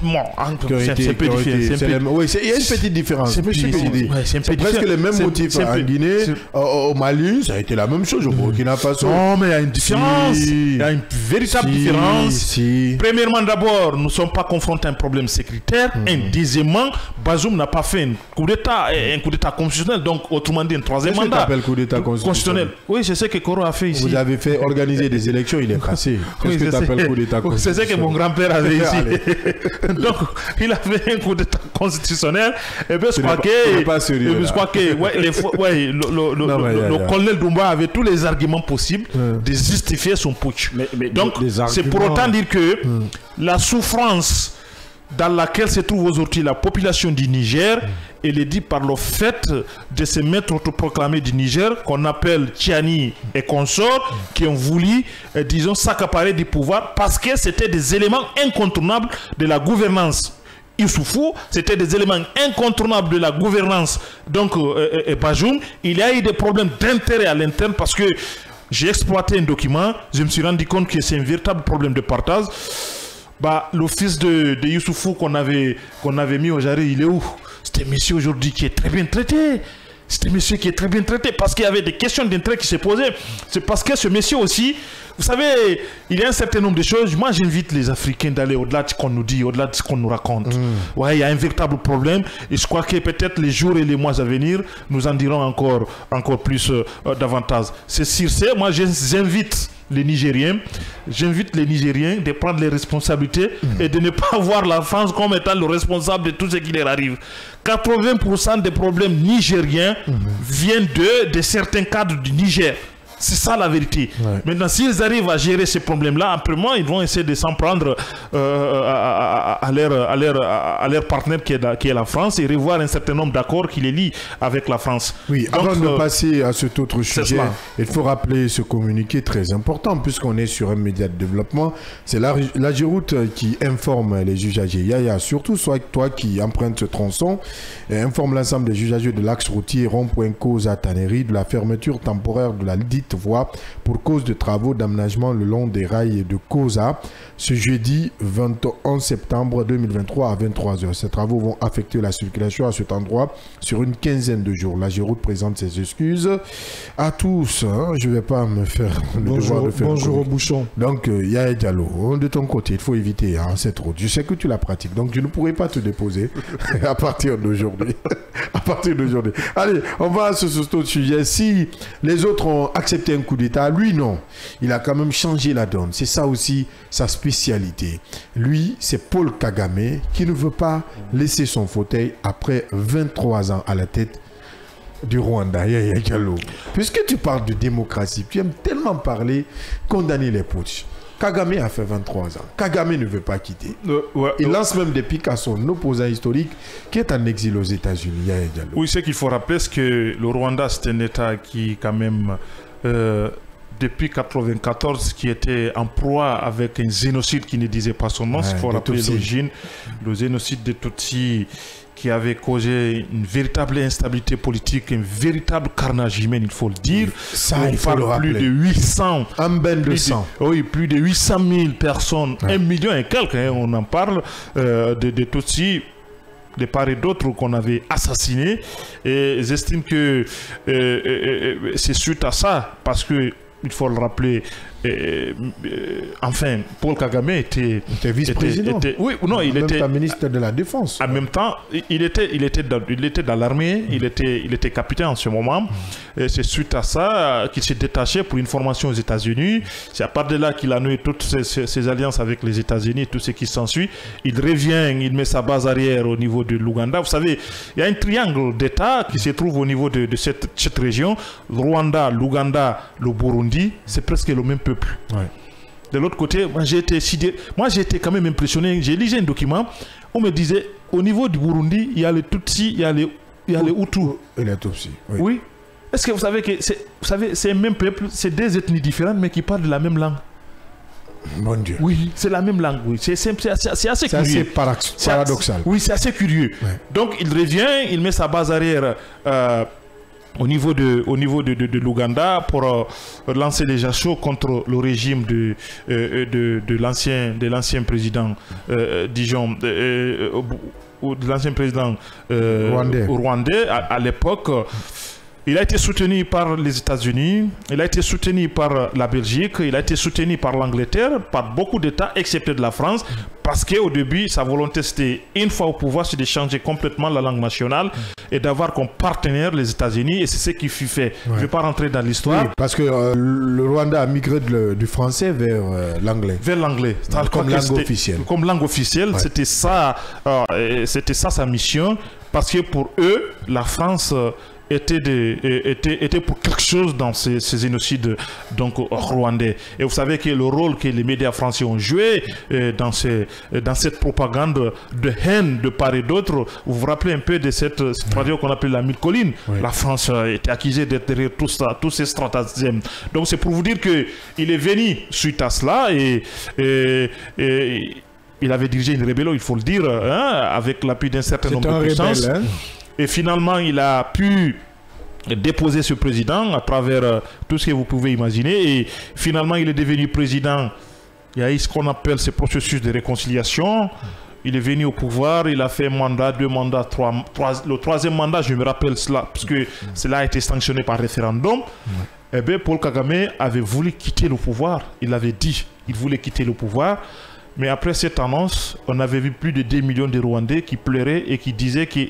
c'est un peu différent. Oui, il y a une petite différence. C'est presque les mêmes motifs en Guinée. Au Mali, ça a été la même chose. Au Burkina Faso. Non, mais il y a une différence. Il y a une véritable différence. Premièrement, d'abord, nous ne sommes pas confrontés à un problème sécuritaire. Deuxièmement, Bazoum n'a pas fait un coup d'État constitutionnel. Donc, autrement dit, un troisième mandat. Qu'est-ce que tu appelles coup d'État constitutionnel? Oui, je sais que Koro a fait ici. Vous avez fait organiser des élections, il est passé. Qu'est-ce que tu appelles coup d'État constitutionnel? C'est ce que mon grand-père avait ici. Donc, il a fait un coup d'État constitutionnel. Et bien, je crois que le colonel Doumbouya avait tous les arguments possibles de justifier son putsch. Donc, c'est pour autant dire que la souffrance dans laquelle se trouve aujourd'hui la population du Niger, elle est due par le fait de se mettre autoproclamés du Niger, qu'on appelle Tiani et consorts, qui ont voulu, disons, s'accaparer du pouvoir parce que c'était des éléments incontournables de la gouvernance Issoufou, c'était des éléments incontournables de la gouvernance. Donc, Bazoum, il y a eu des problèmes d'intérêt à l'interne parce que j'ai exploité un document, je me suis rendu compte que c'est un véritable problème de partage. Le fils de Issoufou qu'on avait mis au jarret, il est où? C'était un monsieur aujourd'hui qui est très bien traité. C'était un monsieur qui est très bien traité parce qu'il y avait des questions d'intérêt qui se posaient. C'est parce que ce monsieur aussi, vous savez, il y a un certain nombre de choses. Moi, j'invite les Africains d'aller au-delà de ce qu'on nous dit, au-delà de ce qu'on nous raconte. Ouais, il y a un véritable problème. Et je crois que peut-être les jours et les mois à venir, nous en dirons encore plus davantage. C'est sur ce, moi, j'invite les Nigériens de prendre les responsabilités et de ne pas voir la France comme étant le responsable de tout ce qui leur arrive. 80% des problèmes nigériens viennent de certains cadres du Niger. C'est ça la vérité. Ouais. Maintenant, s'ils arrivent à gérer ces problèmes-là, amplement, ils vont essayer de s'en prendre à leur partenaire qui est la France et revoir un certain nombre d'accords qui les lient avec la France. Oui, donc, avant de passer à cet autre sujet, il faut rappeler ce communiqué très important puisqu'on est sur un média de développement. C'est la Géroute qui informe les usagers. Yaya, surtout toi qui emprunte ce tronçon, informe l'ensemble des usagers de l'axe routier rond-point Koza Tannery de la fermeture temporaire de la dite voie pour cause de travaux d'aménagement le long des rails de Koza ce jeudi 21 septembre 2023 à 23h. Ces travaux vont affecter la circulation à cet endroit sur une quinzaine de jours. La Géroute présente ses excuses à tous. Je ne vais pas me faire le devoir de faire bonjour au bouchon. Donc, Yaya Diallo, de ton côté, il faut éviter cette route. Je sais que tu la pratiques, donc je ne pourrai pas te déposer à partir d'aujourd'hui. À partir d'aujourd'hui. Allez, on va sur ce autre sujet. Si les autres ont accepté un coup d'État, lui non. Il a quand même changé la donne. C'est ça aussi sa spécialité. Lui, c'est Paul Kagame qui ne veut pas laisser son fauteuil après 23 ans à la tête du Rwanda, Yaya Diallo. Puisque tu parles de démocratie, tu aimes tellement parler, condamner les putsch. Kagame a fait 23 ans. Kagame ne veut pas quitter. Il lance même des pics à son opposant historique qui est en exil aux États-Unis, Yaya Diallo. Oui, ce qu'il faut rappeler, c'est que le Rwanda, c'est un État qui, quand même, depuis 1994, qui était en proie avec un génocide qui ne disait pas son nom. Il faut rappeler l'origine. Le génocide des Tutsis, qui avait causé une véritable instabilité politique, un véritable carnage humain, il faut le dire. Ça, on parle plus de 800. Plus de 800 000 personnes, 1 million et quelques, hein, on en parle, de Tutsis, de part et d'autre qu'on avait assassinés. Et j'estime que c'est suite à ça, parce que il faut le rappeler, enfin, Paul Kagame était vice-président. Oui, non, il était ministre de la Défense. En même temps, il était dans l'armée, il était capitaine en ce moment. C'est suite à ça qu'il s'est détaché pour une formation aux États-Unis. C'est à part de là qu'il a noué toutes ses alliances avec les États-Unis et tout ce qui s'ensuit. Il revient, il met sa base arrière au niveau de l'Ouganda. Vous savez, il y a un triangle d'États qui se trouve au niveau de cette région. Le Rwanda, l'Ouganda, le Burundi. C'est presque le même peuple. Ouais. De l'autre côté, moi j'ai été quand même impressionné. J'ai lu un document, on me disait au niveau du Burundi, il y a les Tutsis, il y a les Hutus. Et les Tutsis. Oui. Est-ce que vous savez que c'est un même peuple, c'est deux ethnies différentes mais qui parlent de la même langue? Mon Dieu. Oui, c'est la même langue. Oui. C'est assez curieux. C'est assez paradoxal. Oui, c'est assez curieux. Ouais. Donc il revient, il met sa base arrière au niveau de l'Ouganda pour lancer des assauts contre le régime de l'ancien président disons de l'ancien président rwandais à l'époque. Il a été soutenu par les États-Unis, il a été soutenu par la Belgique, il a été soutenu par l'Angleterre, par beaucoup d'États, excepté de la France, parce qu'au début, sa volonté, c'était, une fois au pouvoir, c'est de changer complètement la langue nationale et d'avoir comme partenaire les États-Unis, et c'est ce qui fut fait. Ouais. Je ne vais pas rentrer dans l'histoire. Oui, parce que le Rwanda a migré du français vers l'anglais. Vers l'anglais. Comme langue officielle. Comme langue officielle, ouais. C'était ça sa mission, parce que pour eux, la France... était pour quelque chose dans ces génocides donc rwandais. Et vous savez que le rôle que les médias français ont joué dans cette propagande de haine de part et d'autre, vous vous rappelez un peu de cette radio qu'on appelle la mille collines. Oui. La France était accusée d'être derrière tout ça, tous ces stratagèmes. Donc c'est pour vous dire qu'il est venu suite à cela et il avait dirigé une rébellion, il faut le dire, hein, avec l'appui d'un certain nombre de puissances. Rebelle, hein. Et finalement, il a pu déposer ce président à travers tout ce que vous pouvez imaginer. Et finalement, il est devenu président. Il y a eu ce qu'on appelle ce processus de réconciliation. Il est venu au pouvoir, il a fait un mandat, 2 mandats, 3. Le 3e mandat, je me rappelle cela, parce que cela a été sanctionné par référendum. Eh bien, Paul Kagame avait voulu quitter le pouvoir. Il avait dit qu'il voulait quitter le pouvoir. Mais après cette annonce, on avait vu plus de 2 millions de Rwandais qui pleuraient et qui disaient que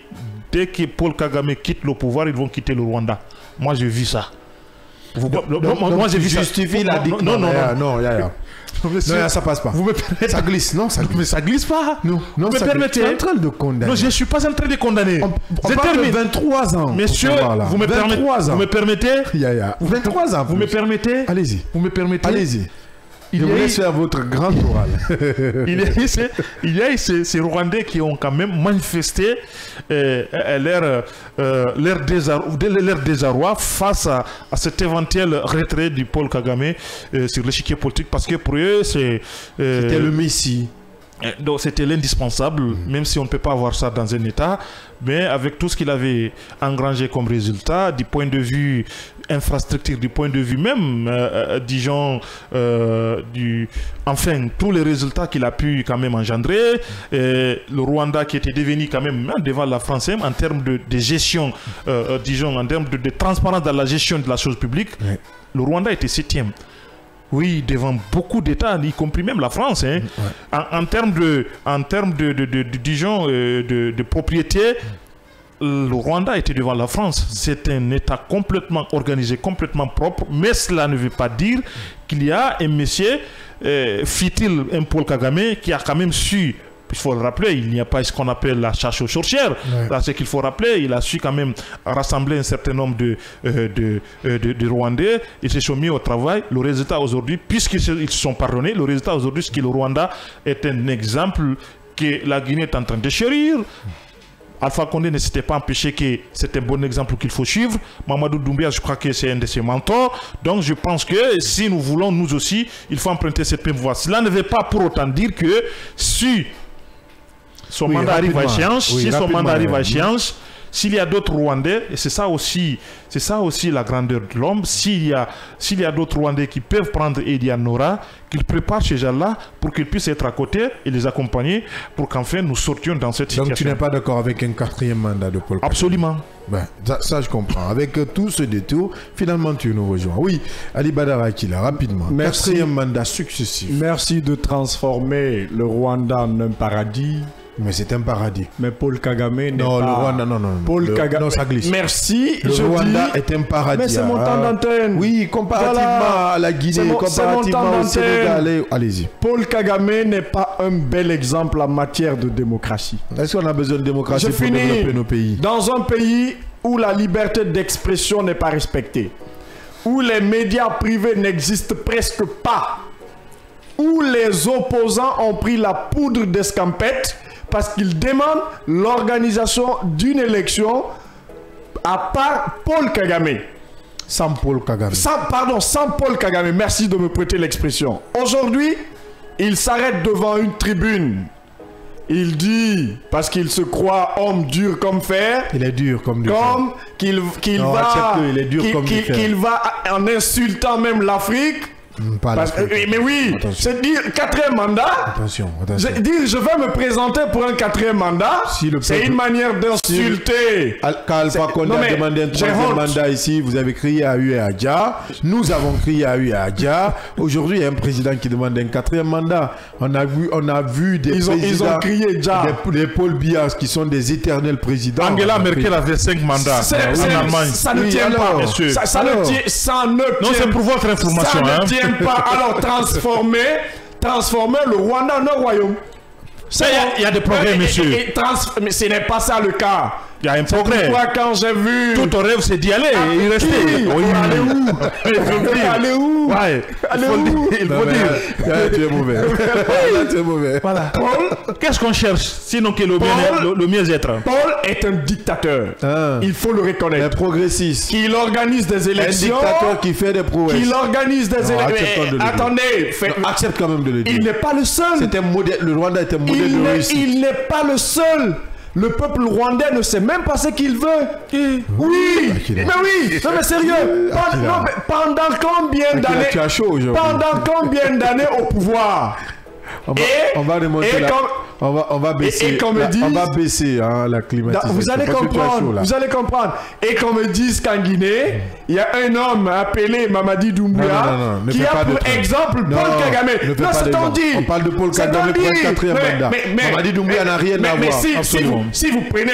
dès que Paul Kagame quitte le pouvoir, ils vont quitter le Rwanda. Moi, j'ai vu ça. Moi, j'ai vu ça. Justifie la non, ça passe pas. Vous me permettez? Ça glisse, non, ça glisse. Mais ça glisse pas. Non, vous me permettez? Tu es en train de condamner. Non, je ne suis pas en train de condamner. On parle de 23 ans. Messieurs, vous me permettez? 23 ans. Vous me permettez? Allez-y. Vous me permettez? Allez-y. Je vous laisse faire votre grand oral. Il y a ces Rwandais qui ont quand même manifesté leur désarroi face à cet éventuel retrait du Paul Kagame sur l'échiquier politique, parce que pour eux, c'était le Messie. Donc c'était l'indispensable, même si on ne peut pas avoir ça dans un État, mais avec tout ce qu'il avait engrangé comme résultat, du point de vue infrastructure, du point de vue même, disons, enfin, tous les résultats qu'il a pu quand même engendrer, le Rwanda qui était devenu quand même devant la France en termes de gestion, disons, en termes de transparence dans la gestion de la chose publique, le Rwanda était 7e. Oui, devant beaucoup d'États, y compris même la France. Hein. En termes de propriété, le Rwanda était devant la France. C'est un État complètement organisé, complètement propre, mais cela ne veut pas dire qu'il y a un monsieur, fit-il un Paul Kagame, qui a quand même su il faut le rappeler, il n'y a pas ce qu'on appelle la chasse aux sorcières. Là, ce qu'il faut rappeler, il a su quand même rassembler un certain nombre de Rwandais. Ils se sont mis au travail. Le résultat aujourd'hui, puisqu'ils se sont pardonnés, le résultat aujourd'hui, c'est que le Rwanda est un exemple que la Guinée est en train de chérir. Alpha Condé ne s'était pas empêché que c'est un bon exemple qu'il faut suivre. Mamadou Doumbia, je crois que c'est un de ses mentors. Donc je pense que si nous voulons, nous aussi, il faut emprunter cette même voie. Cela ne veut pas pour autant dire que si son mandat arrive à échéance, s'il y a d'autres Rwandais, et c'est ça aussi la grandeur de l'homme, s'il y a d'autres Rwandais qui peuvent prendre Edi Nora, qu'ils préparent ces gens-là pour qu'ils puissent être à côté et les accompagner pour qu'enfin nous sortions dans cette situation. Donc tu n'es pas d'accord avec un 4e mandat de Paul Kagame? Absolument. Ben, ça je comprends. Avec tout ce détour, finalement tu nous rejoins. Oui, Ali Badara Akila, rapidement. Merci. 4e mandat successif. Merci de transformer le Rwanda en un paradis. Mais c'est un paradis. Mais Paul Kagame n'est pas... Non, le Rwanda, non. Paul Kagame... Non, ça glisse. Merci. Le Rwanda est un paradis. Mais c'est mon temps d'antenne. Oui, comparativement à la Guinée, comparativement au Sénégal. Allez-y. Paul Kagame n'est pas un bel exemple en matière de démocratie. Est-ce qu'on a besoin de démocratie pour développer nos pays? Dans un pays où la liberté d'expression n'est pas respectée, où les médias privés n'existent presque pas, où les opposants ont pris la poudre d'escampette parce qu'ils demandent l'organisation d'une élection à part Paul Kagame. Sans Paul Kagame. Sans Paul Kagame. Merci de me prêter l'expression. Aujourd'hui, il s'arrête devant une tribune. Il dit, parce qu'il se croit homme dur comme fer. Il est dur comme du fer. Qu'il va en insultant même l'Afrique. Mais oui, c'est dire 4e mandat. Attention. Dire je vais me présenter pour un 4e mandat, c'est une manière d'insulter. Quand Alpha Condé a demandé un 3e mandat ici, vous avez crié à Ue et à Dja. Nous avons crié à Ue et à Dja. Aujourd'hui, il y a un président qui demande un 4e mandat. On a vu des présidents. Ils ont crié Dja. Des Paul Biya qui sont des éternels présidents. Angela Merkel avait 5 mandats en Allemagne. Ça ne tient pas. Ça ne tient pas. Non, c'est pour votre information. Pas. Alors transformer le Rwanda en un royaume. Il y a des progrès, monsieur. Mais ce n'est pas ça le cas. Il y a un progrès. Pourquoi quand j'ai vu... Tout ton rêve, c'est d'y aller et y rester. Oui. Aller où? Ouais. Il faut dire. Tu es mauvais. Tu es mauvais. Voilà. Paul, qu'est-ce qu'on cherche sinon que le mieux-être? Paul est un dictateur. Il faut le reconnaître. Un progressiste. Qu'il organise des élections. Un dictateur qui fait des prouesses. Qu'il organise des élections. Attendez. Accepte quand même de le dire. Il n'est pas le seul. Le Rwanda est un modèle de réussite. Il n'est pas le seul. Le peuple rwandais ne sait même pas ce qu'il veut. Oui, mais oui, non mais sérieux. Pendant combien d'années? Tu as chaud aujourd'hui. Pendant combien d'années au pouvoir? On va remonter on va baisser. On va baisser la climatisation. Vous allez comprendre. Et qu'on me dise qu'en Guinée, il y a un homme appelé Mamadi Doumbia qui a pour exemple Paul Kagame. Non, c'est ton dit. On parle de Paul Kagame pour un 4e mandat. Mamadi Doumbia n'a rien à voir. Si vous prenez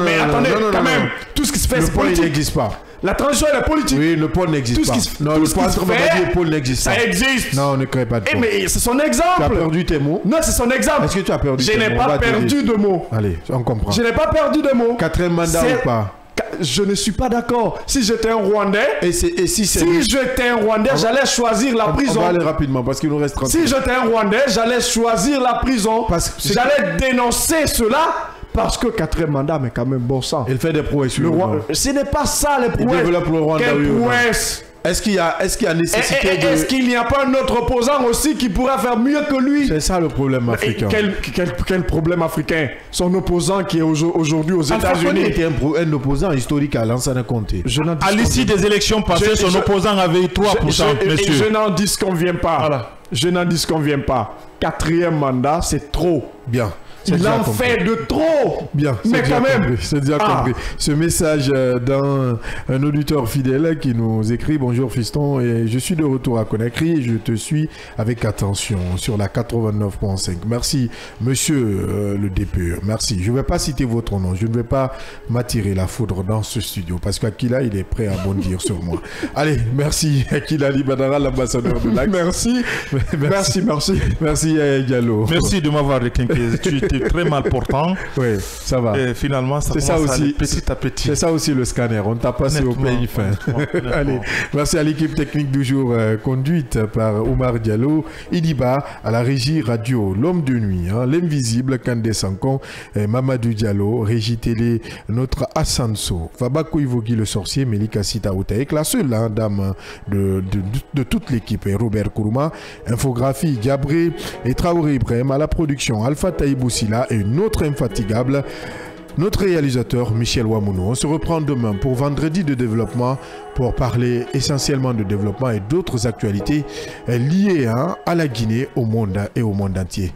mais attendez, quand même, tout ce qui se fait, c'est politique. Le pôle n'existe pas. La transition est politique. Oui, le pôle n'existe pas. Non, le pôle entre Mamadi et Paul n'existe pas. Ça existe. Non, on ne crée pas de pôle. Mais c'est son exemple. Tu as perdu tes mots. Non, c'est son exemple. Est-ce que tu as perdu tes mots? Je n'ai pas perdu de mots. Allez, on comprend. Je n'ai pas perdu de mots. 4e mandat ou pas? Je ne suis pas d'accord. Si j'étais un Rwandais, si j'étais un Rwandais, j'allais choisir la prison. On va aller rapidement parce qu'il nous reste 30 Si j'étais un Rwandais, j'allais choisir la prison. J'allais dénoncer cela. Parce que 4e mandat, mais quand même bon sang. Il fait des prouesses. Ce n'est pas ça les prouesses. Il développe le Rwanda. Quelle prouesse? Est-ce qu'il y a nécessité de... Est-ce qu'il n'y a pas un autre opposant aussi qui pourra faire mieux que lui? C'est ça le problème africain. Quel problème africain? Son opposant qui est aujourd'hui aux États-Unis était un opposant historique à Lansana Conté. À l'issue des élections passées, son opposant avait eu 3%, monsieur. Je n'en dis qu'on vient pas. Voilà. Je n'en dis qu'on vient pas. 4e mandat, c'est trop. Bien. Il en fait de trop. Bien, mais quand même. C'est déjà compris. Ce message d'un auditeur fidèle qui nous écrit: bonjour fiston, et je suis de retour à Conakry et je te suis avec attention sur la 89.5. Merci, monsieur le DPE. Merci. Je ne vais pas citer votre nom. Je ne vais pas m'attirer la foudre dans ce studio parce qu'Akila, il est prêt à bondir sur moi. Allez, merci Akila Libadara, l'ambassadeur de l'AC. Merci. Merci Diallo. Merci de m'avoir requinqué. Tu étais très mal portant. Oui, ça va. Et finalement, ça commence à aller petit à petit. C'est ça aussi le scanner. On t'a passé au pays fin. Allez, merci à l'équipe technique du jour conduite par Oumar Diallo, Idiba à la régie radio, l'homme de nuit, l'invisible Kandé Sankon, Mamadou Diallo, régie télé, notre Assanso, Fabakou Ivogi le sorcier, Melika Sita Otaek, la seule dame de toute l'équipe, et Robert Kourouma, infographie Diabré et Traoré Ibrahim à la production, Alpha Taïbou Silla et notre infatigable, notre réalisateur Michel Ouamounou. On se reprend demain pour Vendredi de développement pour parler essentiellement de développement et d'autres actualités liées à la Guinée, au monde et au monde entier.